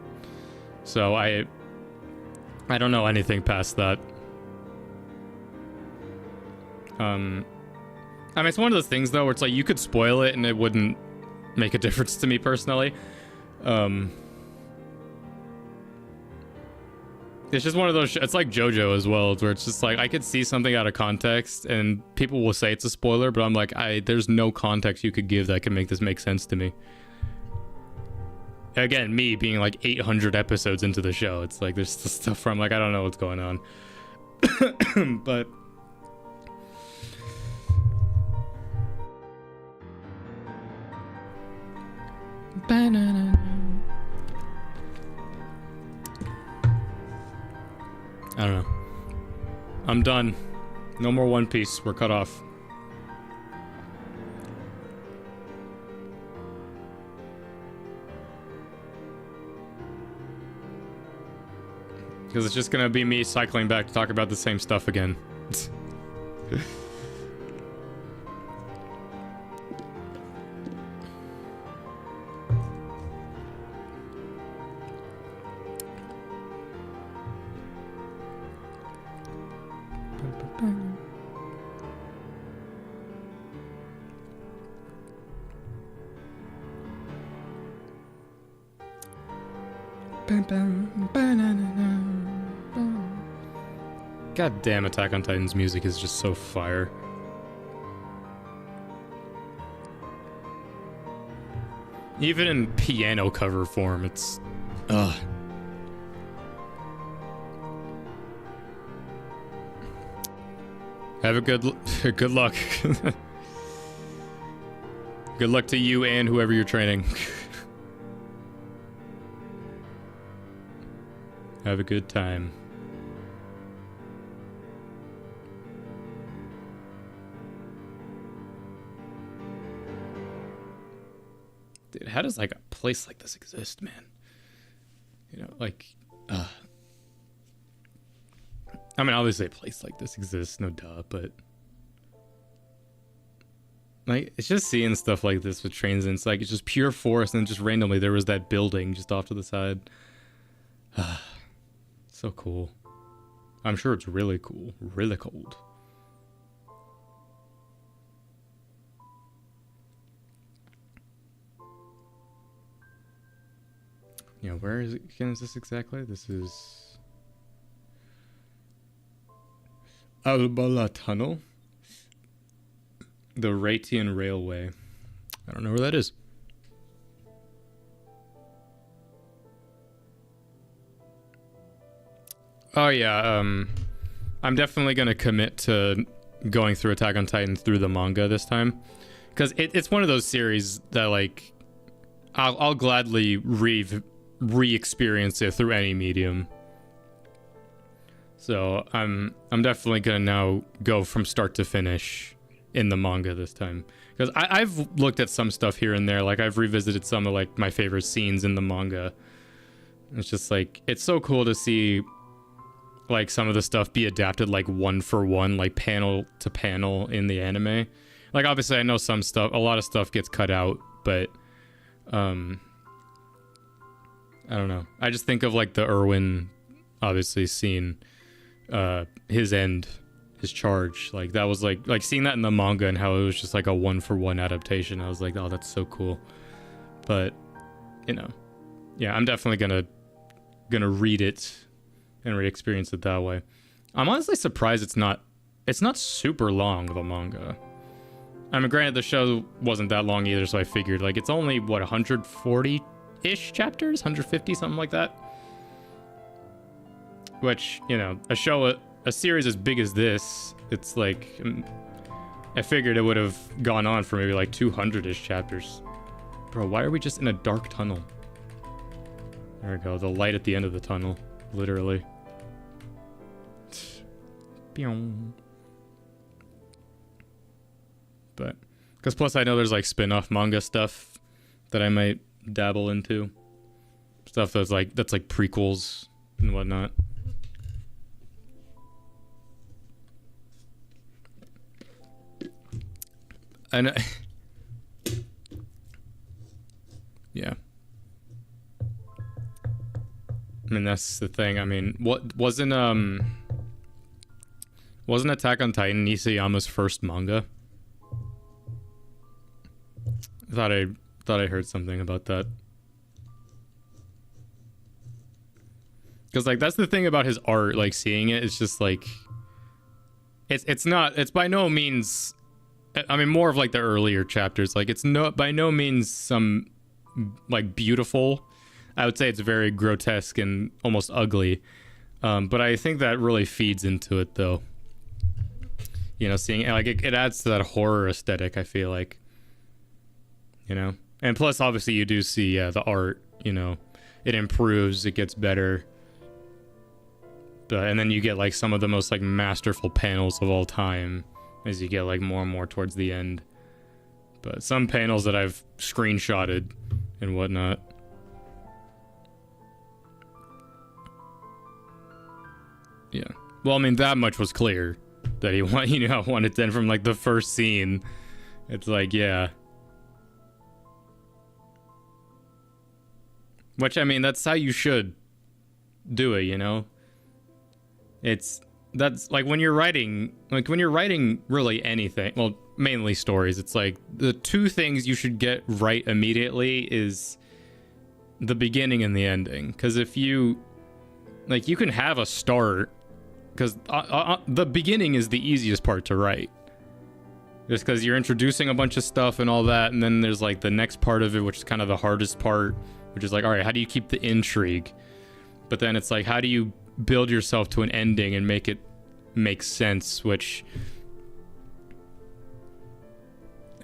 So I don't know anything past that. I mean, it's one of those things though where it's like you could spoil it and it wouldn't make a difference to me personally. It's just one of those it's like JoJo as well, where it's just like I could see something out of context and people will say it's a spoiler, but I'm like, there's no context you could give that could make this make sense to me. Again, me being like 800 episodes into the show, it's like there's stuff where I'm like, I don't know what's going on. But I don't know. I'm done. No more One Piece. We're cut off. Because it's just gonna be me cycling back to talk about the same stuff again. God damn, Attack on Titan's music is just so fire. Even in piano cover form, it's... Ugh. Have a good luck. Good luck to you and whoever you're training. Have a good time. Dude, how does like a place like this exist, man? You know, like, I mean, obviously a place like this exists, no duh, but like, it's just seeing stuff like this with trains, and it's like, it's just pure forest, and then just randomly there was that building just off to the side. So cool. I'm sure it's really cool, really cold. Yeah, where is it? Again, is this exactly? This is Albala Tunnel, the Raytheon Railway. I don't know where that is. Oh yeah, I'm definitely gonna commit to going through Attack on Titan through the manga this time, because it's one of those series that like I'll gladly re-experience it through any medium. So I'm definitely gonna now go from start to finish in the manga this time, because I've looked at some stuff here and there, like I've revisited some of like my favorite scenes in the manga. It's just like, it's so cool to see like some of the stuff be adapted like one for one, like panel to panel in the anime. Like obviously I know some stuff, a lot of stuff gets cut out, but I don't know. I just think of like the Erwin obviously scene, his end, his charge. Like that was like seeing that in the manga and how it was just like a one for one adaptation. I was like, oh, that's so cool. But you know, yeah, I'm definitely gonna read it and re-experience it that way. I'm honestly surprised it's not super long, the manga. I mean, granted, the show wasn't that long either, so I figured like it's only what 140-ish chapters, 150, something like that. Which, you know, a series as big as this, it's like I figured it would have gone on for maybe like 200-ish chapters. Bro, why are we just in a dark tunnel? There we go, the light at the end of the tunnel, literally. But because plus I know there's like spin-off manga stuff that I might dabble into, stuff that's like prequels and whatnot. And yeah, I mean that's the thing. I mean, what wasn't Attack on Titan Nisayama's first manga? Thought I heard something about that. Because like that's the thing about his art, like seeing it, it's just like it's by no means, I mean, more of like the earlier chapters, like it's by no means some like beautiful. I would say it's very grotesque and almost ugly. But I think that really feeds into it though. You know, seeing like it adds to that horror aesthetic, I feel like. You know, and plus obviously you do see the art, you know, it improves, it gets better, and then you get like some of the most like masterful panels of all time as you get like more and more towards the end. But some panels that I've screenshotted and whatnot, yeah, well, I mean, that much was clear that he wanted 10 from like the first scene. It's like, yeah. Which, I mean, that's how you should do it, you know? That's like when you're writing really anything, well, mainly stories, it's like the two things you should get right immediately is the beginning and the ending. Because if you, like, you can have a start, because the beginning is the easiest part to write. Just because you're introducing a bunch of stuff and all that, and then there's like the next part of it, which is kind of the hardest part, which is like, all right, how do you keep the intrigue? But then it's like, how do you build yourself to an ending and make it make sense? Which,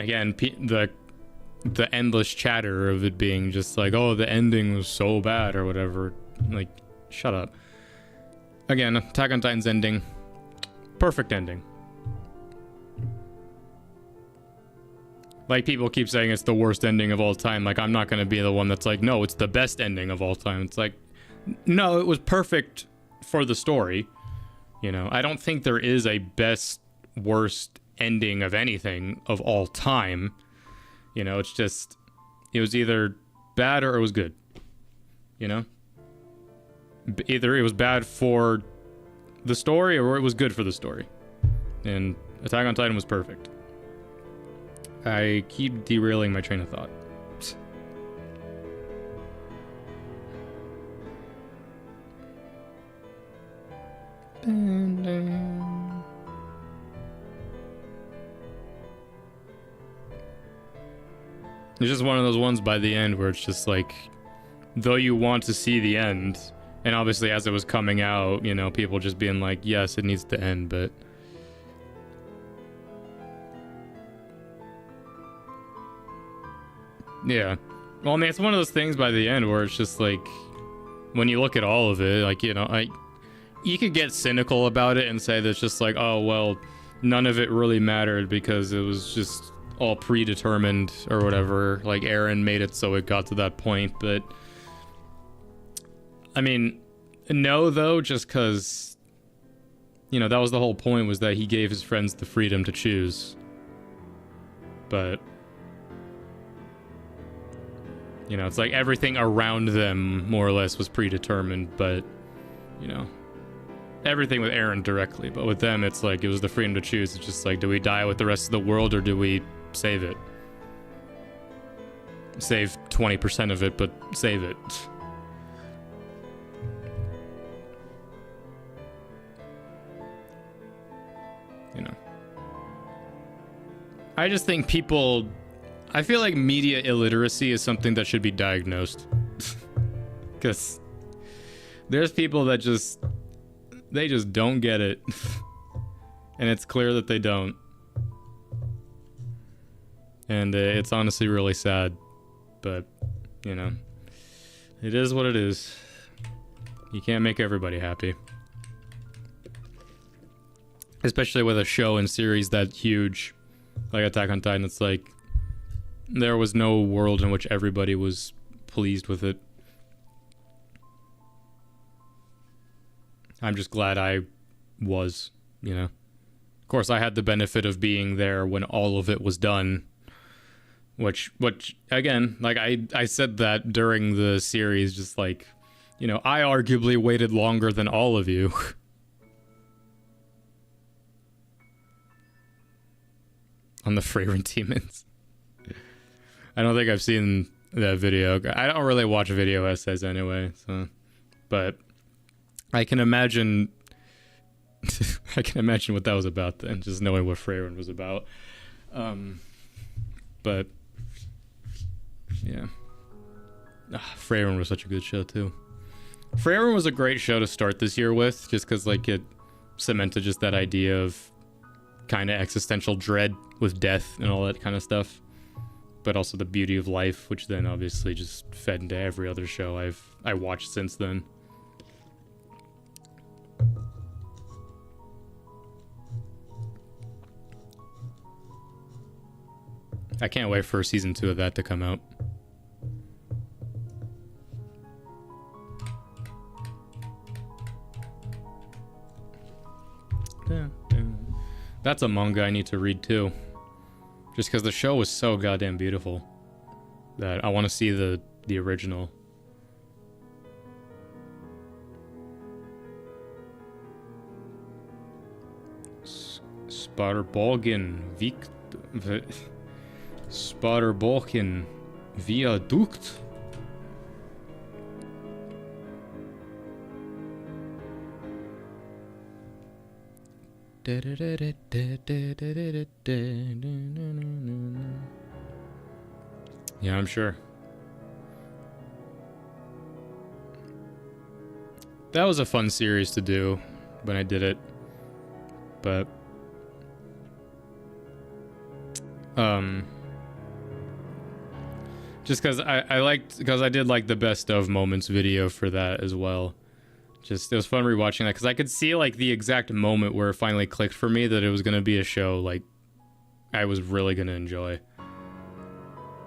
again, the endless chatter of it being just like, oh, the ending was so bad or whatever. Like, shut up. Again, Attack on Titan's ending, perfect ending. Like, people keep saying it's the worst ending of all time. Like, I'm not going to be the one that's like, no, it's the best ending of all time. It's like, no, it was perfect for the story. You know, I don't think there is a best, worst ending of anything of all time. You know, it's just, it was either bad or it was good. You know? Either it was bad for the story or it was good for the story. And Attack on Titan was perfect. I keep derailing my train of thought. It's just one of those ones by the end where it's just like, though you want to see the end, and obviously as it was coming out, you know, people just being like, yes, it needs to end, but yeah. Well, I mean, it's one of those things by the end where it's just like, when you look at all of it, like, you know, you could get cynical about it and say that it's just like, oh, well, none of it really mattered because it was just all predetermined or whatever. Like, Eren made it so it got to that point. But, I mean, no, though, just because, you know, that was the whole point, was that he gave his friends the freedom to choose. But, you know, it's like everything around them, more or less, was predetermined, but, you know, everything with Eren directly, but with them, it's like, it was the freedom to choose. It's just like, do we die with the rest of the world, or do we save it? Save 20% of it, but save it. You know. I just think people... I feel like media illiteracy is something that should be diagnosed. Because there's people that just... they just don't get it. And it's clear that they don't. And it's honestly really sad. But, you know, it is what it is. You can't make everybody happy. Especially with a show and series that huge, like Attack on Titan. It's like, there was no world in which everybody was pleased with it. I'm just glad I was, you know. Of course, I had the benefit of being there when all of it was done. Which again, like I said that during the series, just like, you know, I arguably waited longer than all of you. On the Freyren demons. I don't think I've seen that video. I don't really watch video essays anyway, so, but I can imagine I can imagine what that was about then, just knowing what Freyren was about. But yeah. Freyren was such a good show too. Freyren was a great show to start this year with, just because like it cemented just that idea of kind of existential dread with death and all that kind of stuff, but also the beauty of life, which then obviously just fed into every other show I watched since then. I can't wait for season 2 of that to come out. That's a manga I need to read too. Just because the show was so goddamn beautiful that I want to see the original. Sparbolgen Viaduct. Yeah, I'm sure. That was a fun series to do when I did it, but just because I liked, because I did like the best of moments video for that as well. Just, it was fun rewatching that because I could see like the exact moment where it finally clicked for me that it was gonna be a show like I was really gonna enjoy,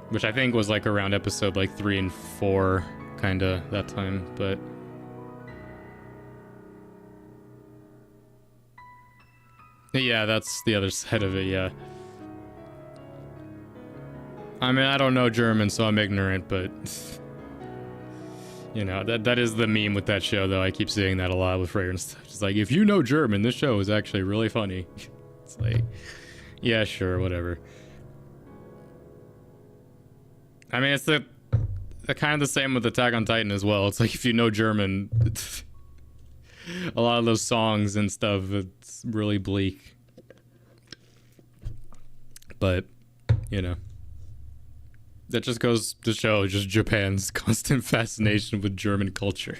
which I think was like around episode like 3 and 4, kind of that time, but. Yeah, that's the other side of it, yeah. I mean, I don't know German, so I'm ignorant, but... You know, that is the meme with that show, though. I keep seeing that a lot with Freyr and stuff. It's like, if you know German, this show is actually really funny. It's like, yeah, sure, whatever. I mean, it's the kind of the same with Attack on Titan as well. It's like, if you know German... A lot of those songs and stuff, it's really bleak. But, you know. That just goes to show just Japan's constant fascination with German culture.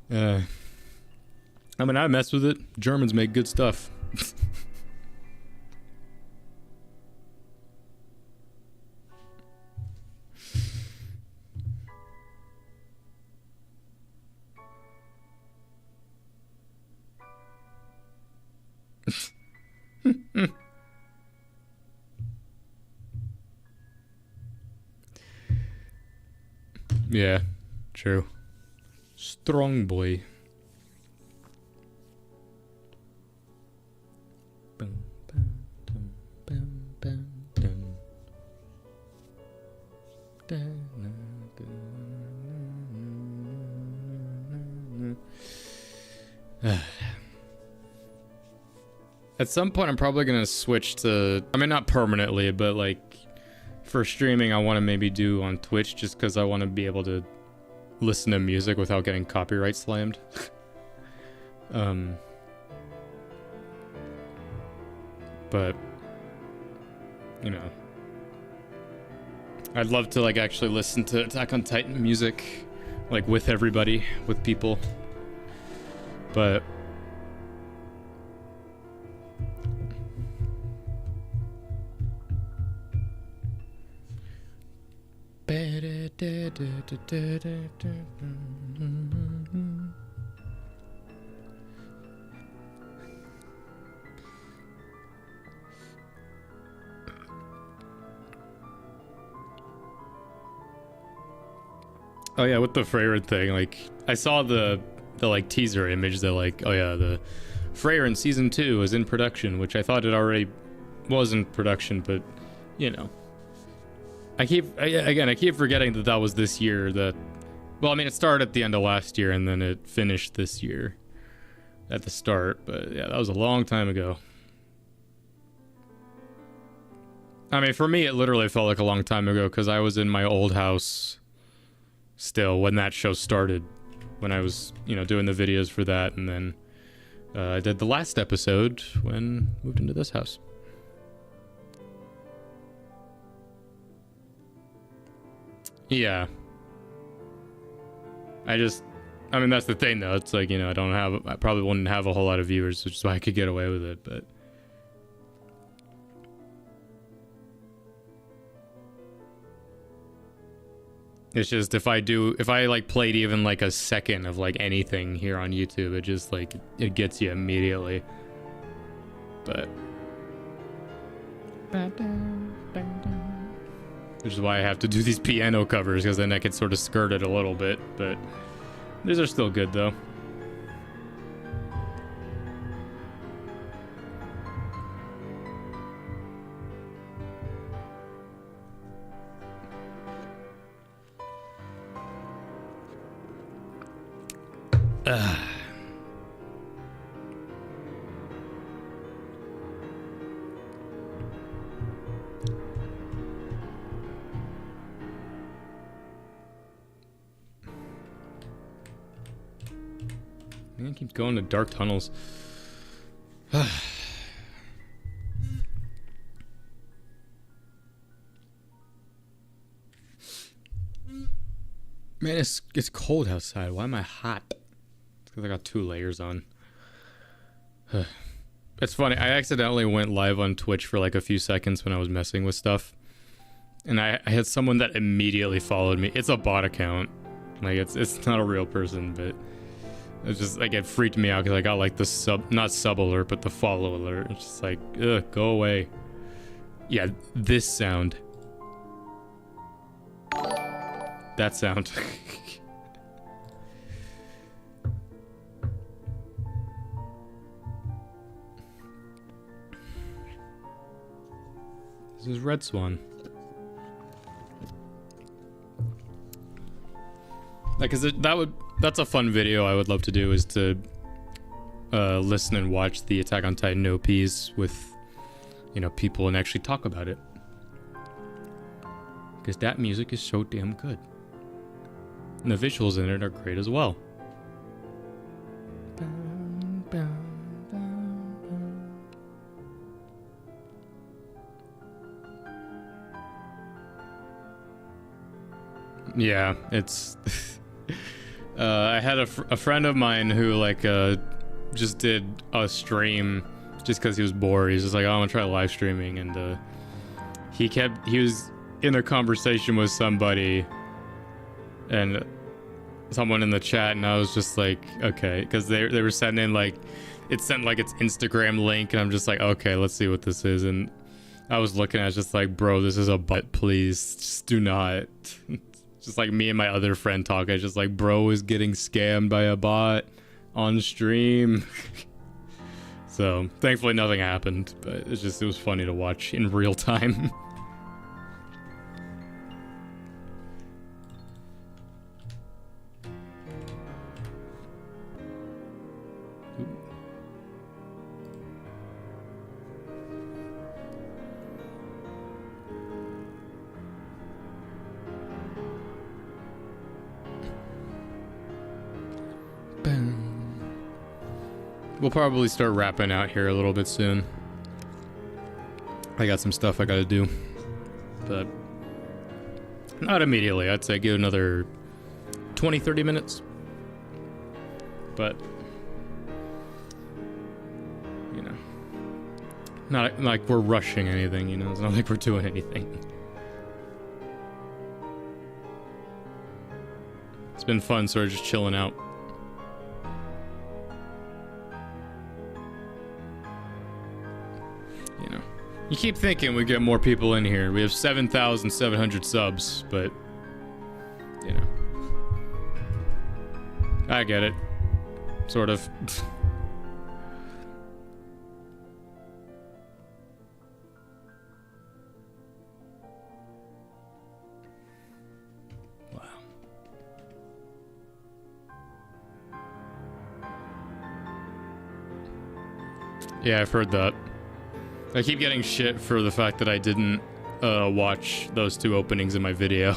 I mean, I mess with it. Germans make good stuff. Yeah, true. Strong boy. At some point, I'm probably gonna switch to, I mean, not permanently, but like, for streaming, I want to maybe do on Twitch just because I want to be able to listen to music without getting copyright slammed. But, you know, I'd love to like actually listen to Attack on Titan music, like with everybody, with people. But oh yeah, with the Freyr thing, like I saw the like teaser image that like, oh yeah, the Freyr in season 2 is in production, which I thought it already was in production, but you know, I keep forgetting that was this year. That, well, I mean, it started at the end of last year and then it finished this year at the start, but yeah, that was a long time ago. I mean, for me, it literally felt like a long time ago because I was in my old house still when that show started, when I was, you know, doing the videos for that, and then I did the last episode when I moved into this house. Yeah. I mean, that's the thing though, it's like, you know, I probably wouldn't have a whole lot of viewers, which is why I could get away with it, but it's just if I like played even like a second of like anything here on YouTube, it just like, it gets you immediately. But which is why I have to do these piano covers, because then I can sort of skirt it a little bit, but these are still good though. Man keeps going to dark tunnels. Man, it's cold outside. Why am I hot? It's because I got 2 layers on. It's funny. I accidentally went live on Twitch for like a few seconds when I was messing with stuff. And I had someone that immediately followed me. It's a bot account. Like, it's not a real person, but it's just, like, it freaked me out because I got, like, the not sub alert, but the follow alert. It's just like, ugh, go away. Yeah, this sound. That sound. This is Red Swan. Like, that's a fun video I would love to do, is to listen and watch the Attack on Titan OPs with, you know, people and actually talk about it. Because that music is so damn good. And the visuals in it are great as well. Yeah, it's... I had a friend of mine who, like, just did a stream just because he was bored. He's just like, oh, I'm gonna try live streaming, and he was in a conversation with somebody, and someone in the chat, and I was just like, okay, because they were sending, like, it sent like its Instagram link, and I'm just like, okay, let's see what this is. And I was looking at it, just like, bro, this is a bot, please, just do not. Just like me and my other friend talk, I just like, bro is getting scammed by a bot on stream. So thankfully nothing happened, but it was funny to watch in real time. We'll probably start wrapping out here a little bit soon. I got some stuff I gotta do, but not immediately. I'd say give another 20-30 minutes, but you know, not like we're rushing anything, you know. It's not like we're doing anything. It's been fun sort of just chilling out. You keep thinking we get more people in here. We have 7,700 subs, but, you know. I get it. Sort of. Wow. Yeah, I've heard that. I keep getting shit for the fact that I didn't watch those 2 openings in my video.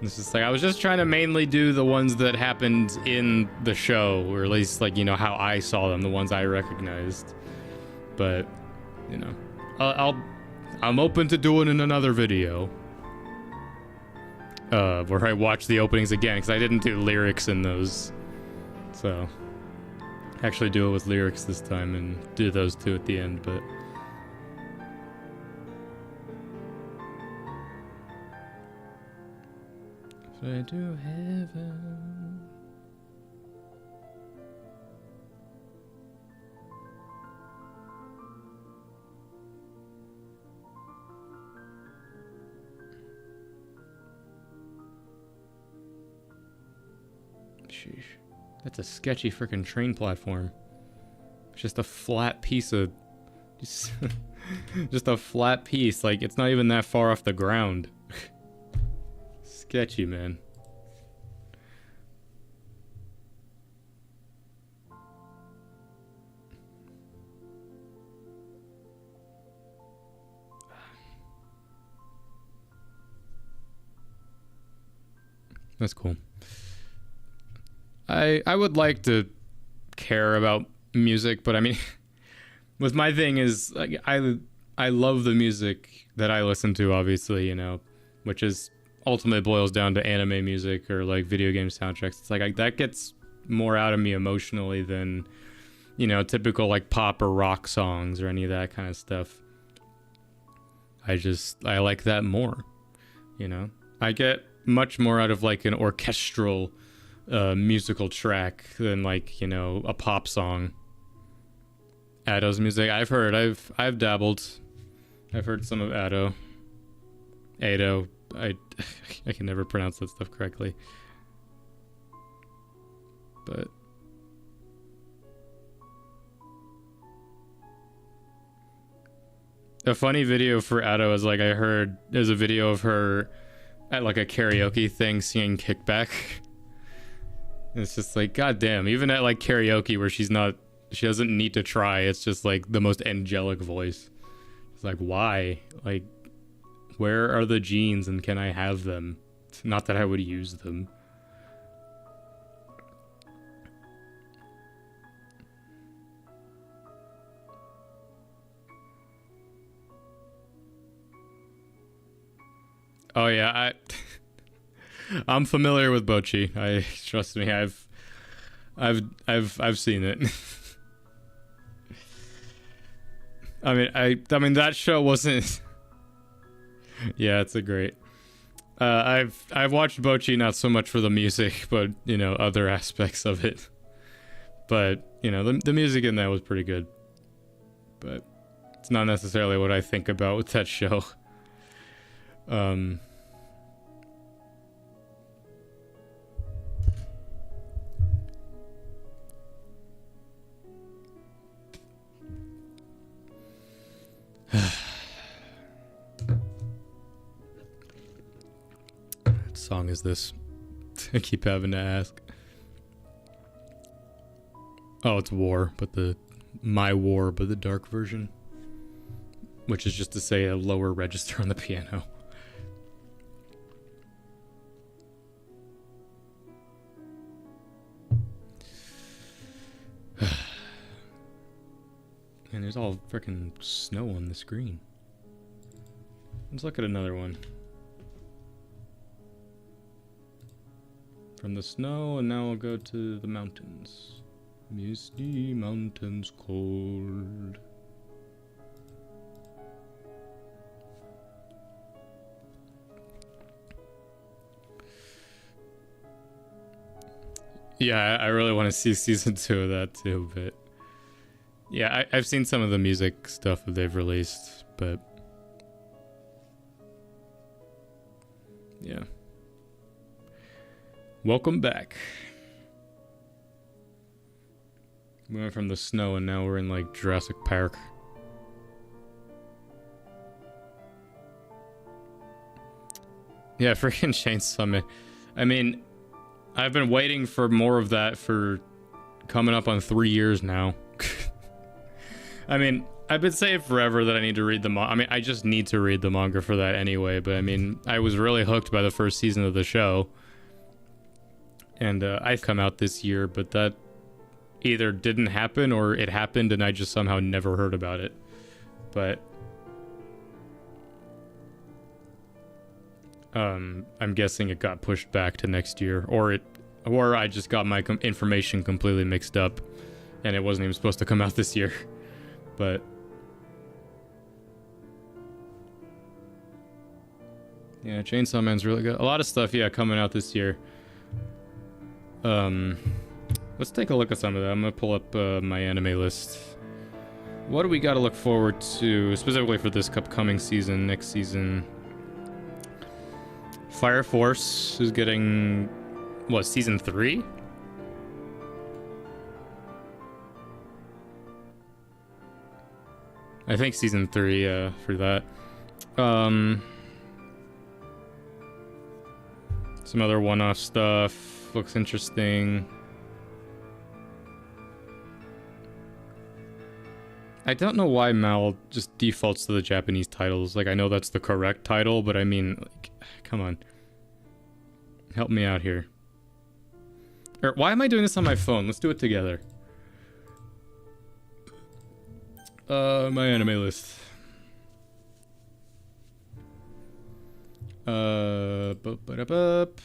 It's just like, I was just trying to mainly do the ones that happened in the show, or at least, like, you know, how I saw them, the ones I recognized. But, you know, I'm open to doing in another video where I watch the openings again, because I didn't do lyrics in those. So actually do it with lyrics this time and do those 2 at the end, but fly to heaven. Sheesh. That's a sketchy freaking train platform. It's just a flat piece of... Just a flat piece. Like, it's not even that far off the ground. Sketchy, man. That's cool. I would like to care about music, but I mean, with my thing is like I love the music that I listen to, obviously, you know, which is ultimately boils down to anime music or like video game soundtracks. It's like that gets more out of me emotionally than, you know, typical like pop or rock songs or any of that kind of stuff. I like that more, you know. I get much more out of like an orchestral musical track than like, you know, a pop song. Ado's music, I've dabbled. I've heard some of Ado. I can never pronounce that stuff correctly. But a funny video for Ado is like I heard there's a video of her at like a karaoke thing singing Kickback. And it's just like, goddamn, even at like karaoke where she doesn't need to try, it's just like the most angelic voice. It's like, why? Like, where are the genes and can I have them? It's not that I would use them. Oh yeah, I'm familiar with Bocchi. Trust me, I've seen it. I mean that show wasn't. Yeah, it's a great. I've watched Bocchi not so much for the music, but you know other aspects of it. But you know the music in that was pretty good. But it's not necessarily what I think about with that show. What song is this? I keep having to ask. Oh, it's War, but My War, but the dark version. Which is just to say a lower register on the piano. Man, there's all freaking snow on the screen. Let's look at another one. From the snow, and now we'll go to the mountains. Misty mountains cold. Yeah, I really want to see season 2 of that too, but yeah, I've seen some of the music stuff that they've released, but yeah. Welcome back. We went from the snow and now we're in like Jurassic Park. Yeah, freaking Chainsaw Man. I mean, I've been waiting for more of that for coming up on 3 years now. I mean, I've been saying forever that I need to read the manga. I mean, I just need to read the manga for that anyway, but I mean, I was really hooked by the first season of the show. And I've come out this year, but that either didn't happen or it happened and I just somehow never heard about it. But I'm guessing it got pushed back to next year, or I just got my information completely mixed up and it wasn't even supposed to come out this year. But yeah, Chainsaw Man's really good. A lot of stuff, yeah, coming out this year. Let's take a look at some of that. I'm gonna pull up my anime list. What do we got to look forward to specifically for this upcoming season, next season? Fire Force is getting, what, season 3? I think season 3, for that. Some other one-off stuff looks interesting. I don't know why Mal just defaults to the Japanese titles. Like, I know that's the correct title, but I mean, like, come on. Help me out here. Or why am I doing this on my phone? Let's do it together. My anime list. Bup.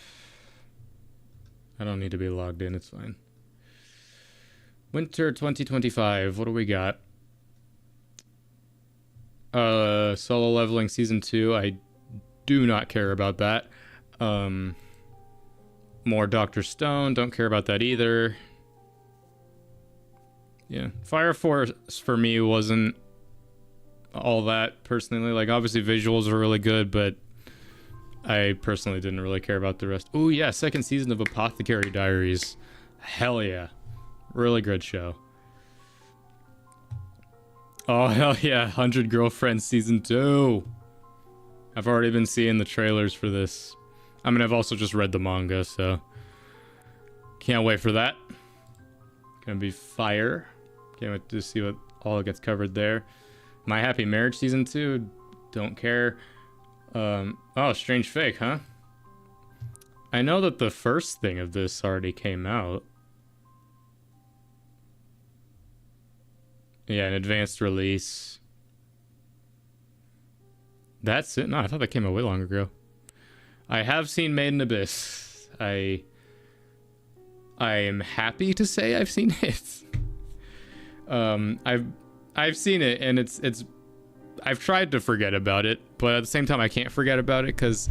I don't need to be logged in, it's fine. Winter 2025, what do we got? Solo Leveling Season 2, I do not care about that. More Dr. Stone, don't care about that either. Yeah, Fire Force for me wasn't all that personally. Like, obviously visuals are really good, but I personally didn't really care about the rest. Ooh, yeah, second season of Apothecary Diaries. Hell yeah. Really good show. Oh, hell yeah. 100 Girlfriends Season 2. I've already been seeing the trailers for this. I mean, I've also just read the manga, so can't wait for that. Gonna be fire. Can't wait to see what all gets covered there. My Happy Marriage Season 2. Don't care. Oh, Strange Fake, huh? I know that the first thing of this already came out. Yeah, an advanced release. That's it? No, I thought that came out way long ago. I have seen Made in Abyss. I am happy to say I've seen it. I've seen it, and it's I've tried to forget about it, but at the same time I can't forget about it because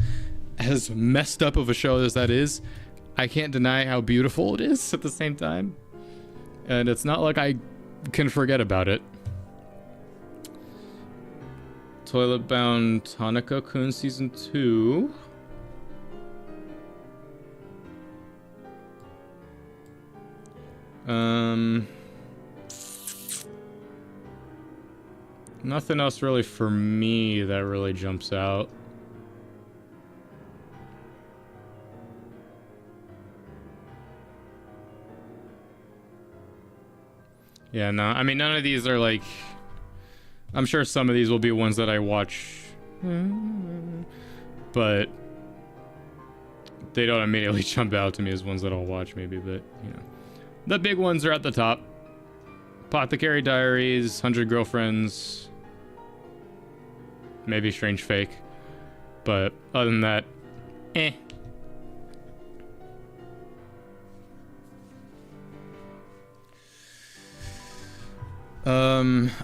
as messed up of a show as that is, I can't deny how beautiful it is at the same time. And it's not like I can forget about it. Toilet Bound Tanaka-kun Season 2. Nothing else really for me that really jumps out. Yeah, no, I mean, none of these are like... I'm sure some of these will be ones that I watch, but they don't immediately jump out to me as ones that I'll watch maybe, but, you know. The big ones are at the top. Apothecary Diaries, 100 Girlfriends, maybe Strange Fake, but other than that, eh.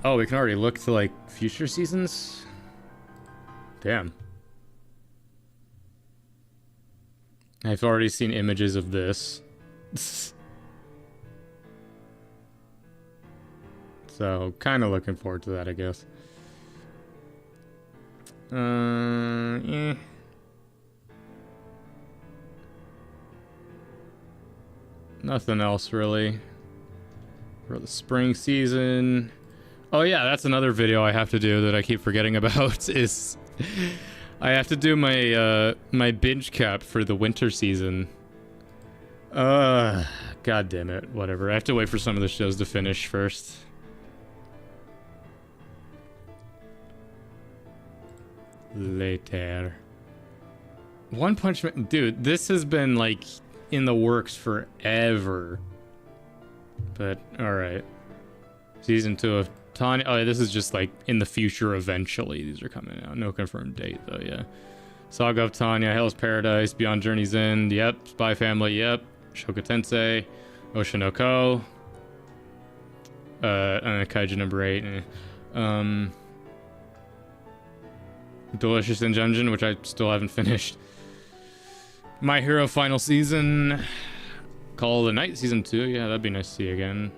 Oh, we can already look to, like, future seasons? Damn. I've already seen images of this. So, kind of looking forward to that, I guess. Eh. Nothing else, really. For the spring season. Oh yeah, that's another video I have to do that I keep forgetting about is I have to do my my binge cap for the winter season. God damn it. Whatever. I have to wait for some of the shows to finish first. Later. One Punch Man, dude, this has been like in the works forever. But alright. Season 2 of Tanya. Oh, this is just like in the future eventually. These are coming out. No confirmed date though, yeah. Saga of Tanya, Hell's Paradise, Beyond Journey's End, yep. Spy Family, yep. Shoka Tensei, Oshinoko. And Kaiju number 8. Delicious in Dungeon, which I still haven't finished. My Hero Final Season. Call of the Night Season 2. Yeah, that'd be nice to see again.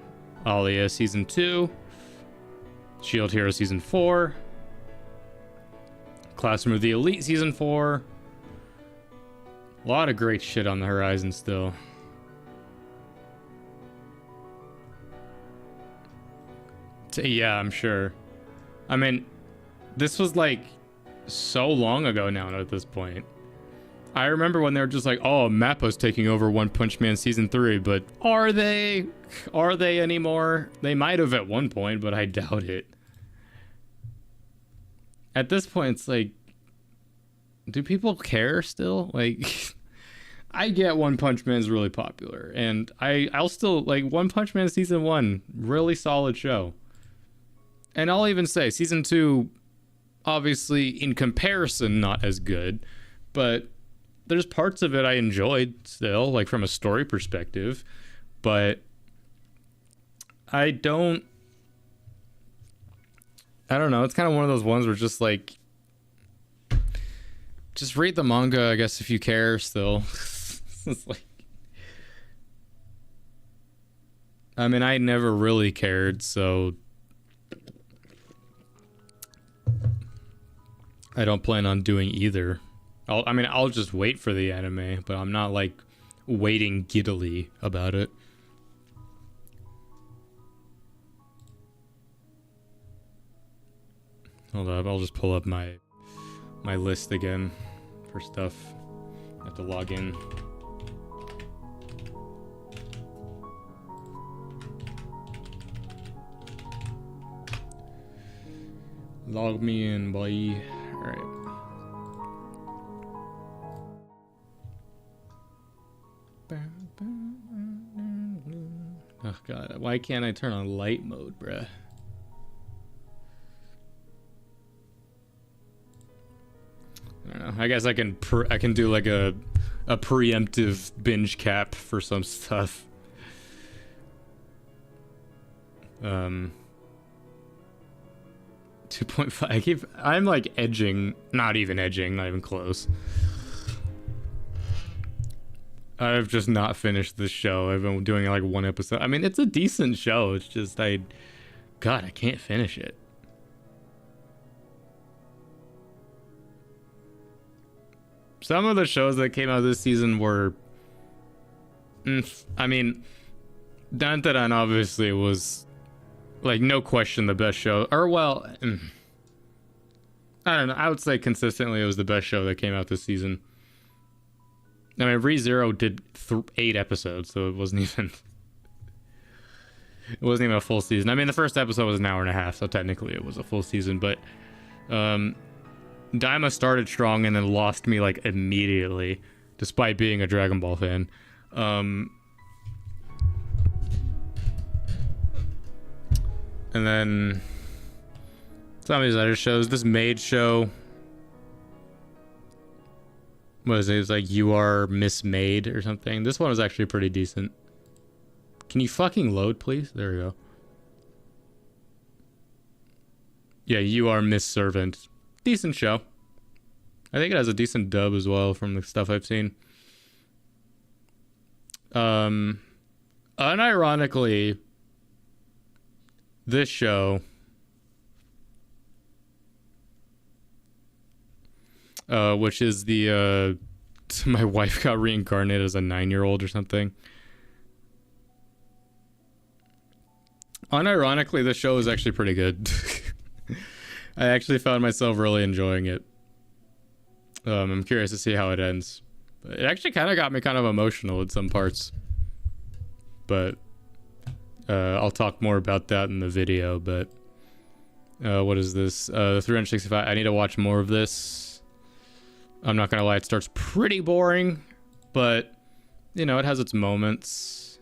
Alia Season 2. Shield Hero Season 4. Classroom of the Elite Season 4. A lot of great shit on the horizon still. Yeah, I'm sure. I mean, this was like so long ago now at this point. I remember when they were just like, oh, Mappa's taking over One Punch Man Season 3, but are they? Are they anymore? They might have at one point, but I doubt it. At this point, it's like, do people care still? Like, I get One Punch Man's really popular, and I'll still like One Punch Man season 1, really solid show. And I'll even say season 2, obviously in comparison not as good, but there's parts of it I enjoyed still, like from a story perspective, but I don't know, it's kind of one of those ones where just like, just read the manga, I guess, if you care still. It's like, I mean, I never really cared, so I don't plan on doing either. I'll just wait for the anime, but I'm not like waiting giddily about it. Hold up, I'll just pull up my list again for stuff. I have to log in. Log me in, boy. Alright. Oh god, why can't I turn on light mode, bruh? I don't know. I guess I can do like a preemptive binge cap for some stuff. 2.5. I'm like edging, not even close. I've just not finished this show. I've been doing like one episode. I mean, it's a decent show. It's just God, I can't finish it. Some of the shows that came out this season were, I mean, Dantaran obviously was, like, no question the best show. Or, well, I don't know. I would say consistently it was the best show that came out this season. I mean, ReZero did 8 episodes, so it wasn't even a full season. I mean, the first episode was an hour and a half, so technically it was a full season, but Daima started strong and then lost me like immediately, despite being a Dragon Ball fan. And then some of these other shows, this Maid show, what is it? It's like You Are Miss Maid or something. This one was actually pretty decent. Can you fucking load, please? There we go. Yeah, You Are Miss Servant. Decent show. I think it has a decent dub as well from the stuff I've seen. Unironically, this show, which is the my wife got reincarnated as a 9-year-old or something. Unironically, this show is actually pretty good. I actually found myself really enjoying it. I'm curious to see how it ends. It actually kind of got me kind of emotional in some parts. But I'll talk more about that in the video. But what is this? 365. I need to watch more of this. I'm not gonna lie, it starts pretty boring, but you know, it has its moments.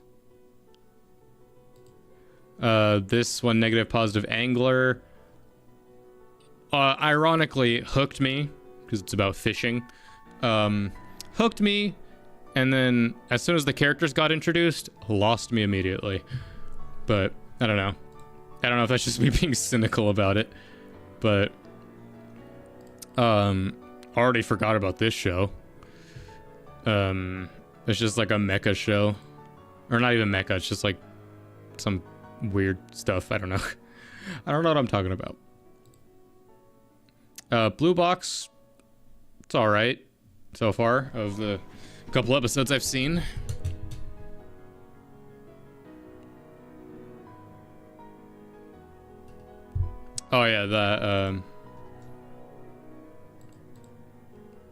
This one, Negative Positive Angler, ironically hooked me because it's about fishing. Hooked me, and then as soon as the characters got introduced, lost me immediately. But I don't know if that's just me being cynical about it, but already forgot about this show. It's just like a mecha show, or not even mecha, it's just like some weird stuff. I don't know. I don't know what I'm talking about. Blue Box, it's all right so far of the couple episodes I've seen. Oh yeah, that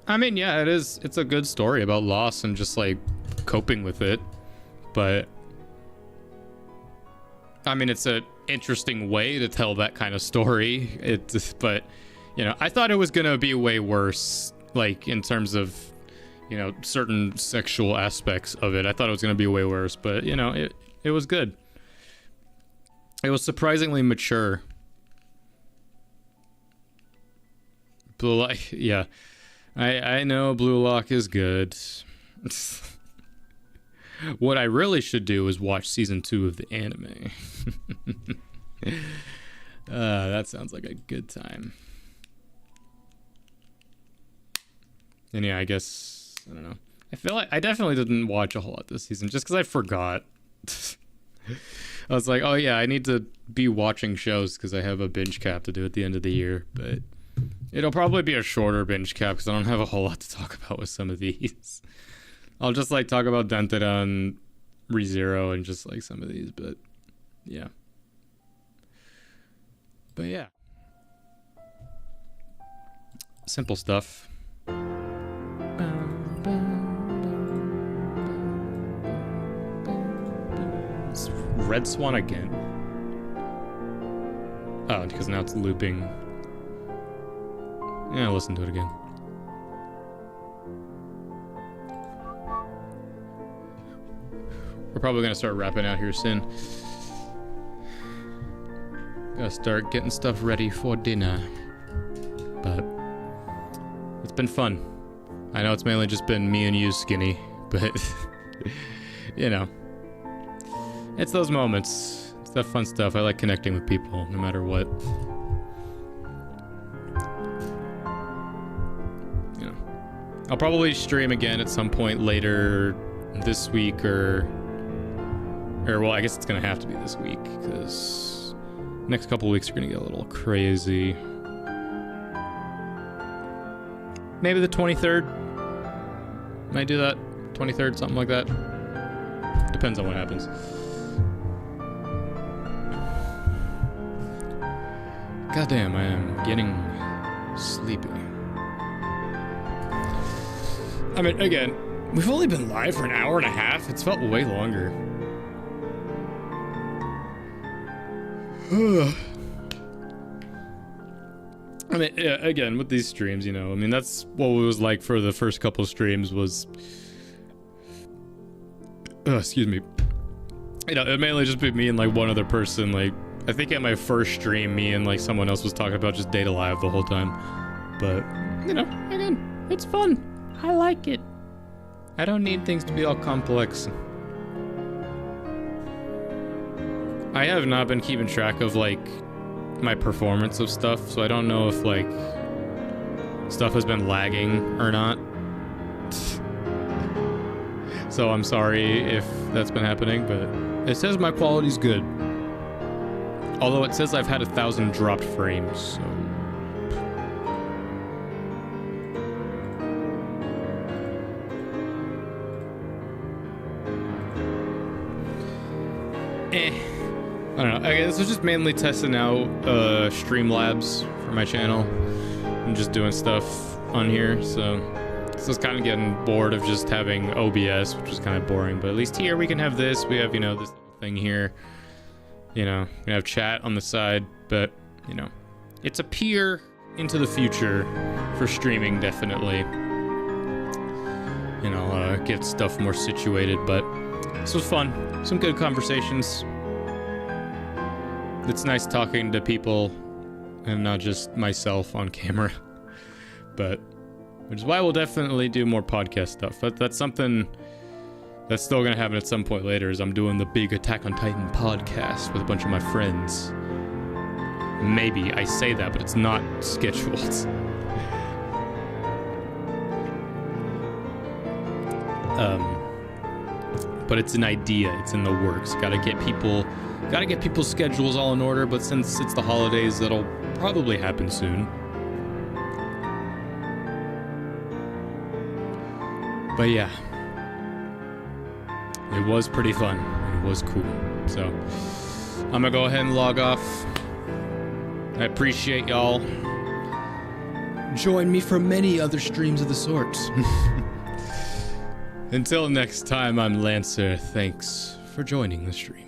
I mean, yeah, it's a good story about loss and just like coping with it, but I mean, it's an interesting way to tell that kind of story. But you know, I thought it was gonna be way worse, like in terms of, you know, certain sexual aspects of it. I thought it was going to be way worse, but, you know, it was good. It was surprisingly mature. Blue Lock, yeah. I know Blue Lock is good. What I really should do is watch season 2 of the anime. That sounds like a good time. And yeah, I guess, I don't know. I feel like I definitely didn't watch a whole lot this season just because I forgot. I was like, oh yeah, I need to be watching shows because I have a binge cap to do at the end of the year. But it'll probably be a shorter binge cap because I don't have a whole lot to talk about with some of these. I'll just like talk about Dentida and ReZero and just like some of these, but yeah. But yeah. Simple stuff. It's Red Swan again. Oh, because now it's looping. Yeah, I'll listen to it again. We're probably gonna start wrapping out here soon. Gotta start getting stuff ready for dinner. But it's been fun. I know it's mainly just been me and you, Skinny, but you know, it's those moments. It's that fun stuff. I like connecting with people, no matter what. You know, I'll probably stream again at some point later this week, or well, I guess it's gonna have to be this week because next couple weeks are gonna get a little crazy. Maybe the 23rd. Might do that. 23rd, something like that. Depends on what happens. Goddamn, I am getting sleepy. I mean, again, we've only been live for an hour and a half. It's felt way longer. I mean, yeah, again, with these streams, you know, I mean, that's what it was like for the first couple streams was... excuse me. You know, it mainly just be me and, like, one other person. Like, I think at my first stream, me and, like, someone else was talking about just Data Live the whole time. But, you know, again, it's fun. I like it. I don't need things to be all complex. I have not been keeping track of, like, my performance of stuff, so I don't know if, like, stuff has been lagging or not. So I'm sorry if that's been happening, but it says my quality's good. Although it says I've had 1,000 dropped frames, so... I don't know. This was just mainly testing out Streamlabs for my channel and just doing stuff on here. So I was kind of getting bored of just having OBS, which was kind of boring. But at least here we can have this. We have, you know, this little thing here. You know, we have chat on the side. But, you know, it's a peer into the future for streaming, definitely. You know, get stuff more situated. But this was fun. Some good conversations. It's nice talking to people and not just myself on camera. But, which is why we'll definitely do more podcast stuff. But that's something that's still going to happen at some point later, is I'm doing the big Attack on Titan podcast with a bunch of my friends. Maybe I say that, but it's not scheduled. But it's an idea. It's in the works. Gotta get people's schedules all in order, but since it's the holidays, that'll probably happen soon. But yeah. It was pretty fun. It was cool. So, I'm gonna go ahead and log off. I appreciate y'all. Join me for many other streams of the sort. Until next time, I'm Lancer. Thanks for joining the stream.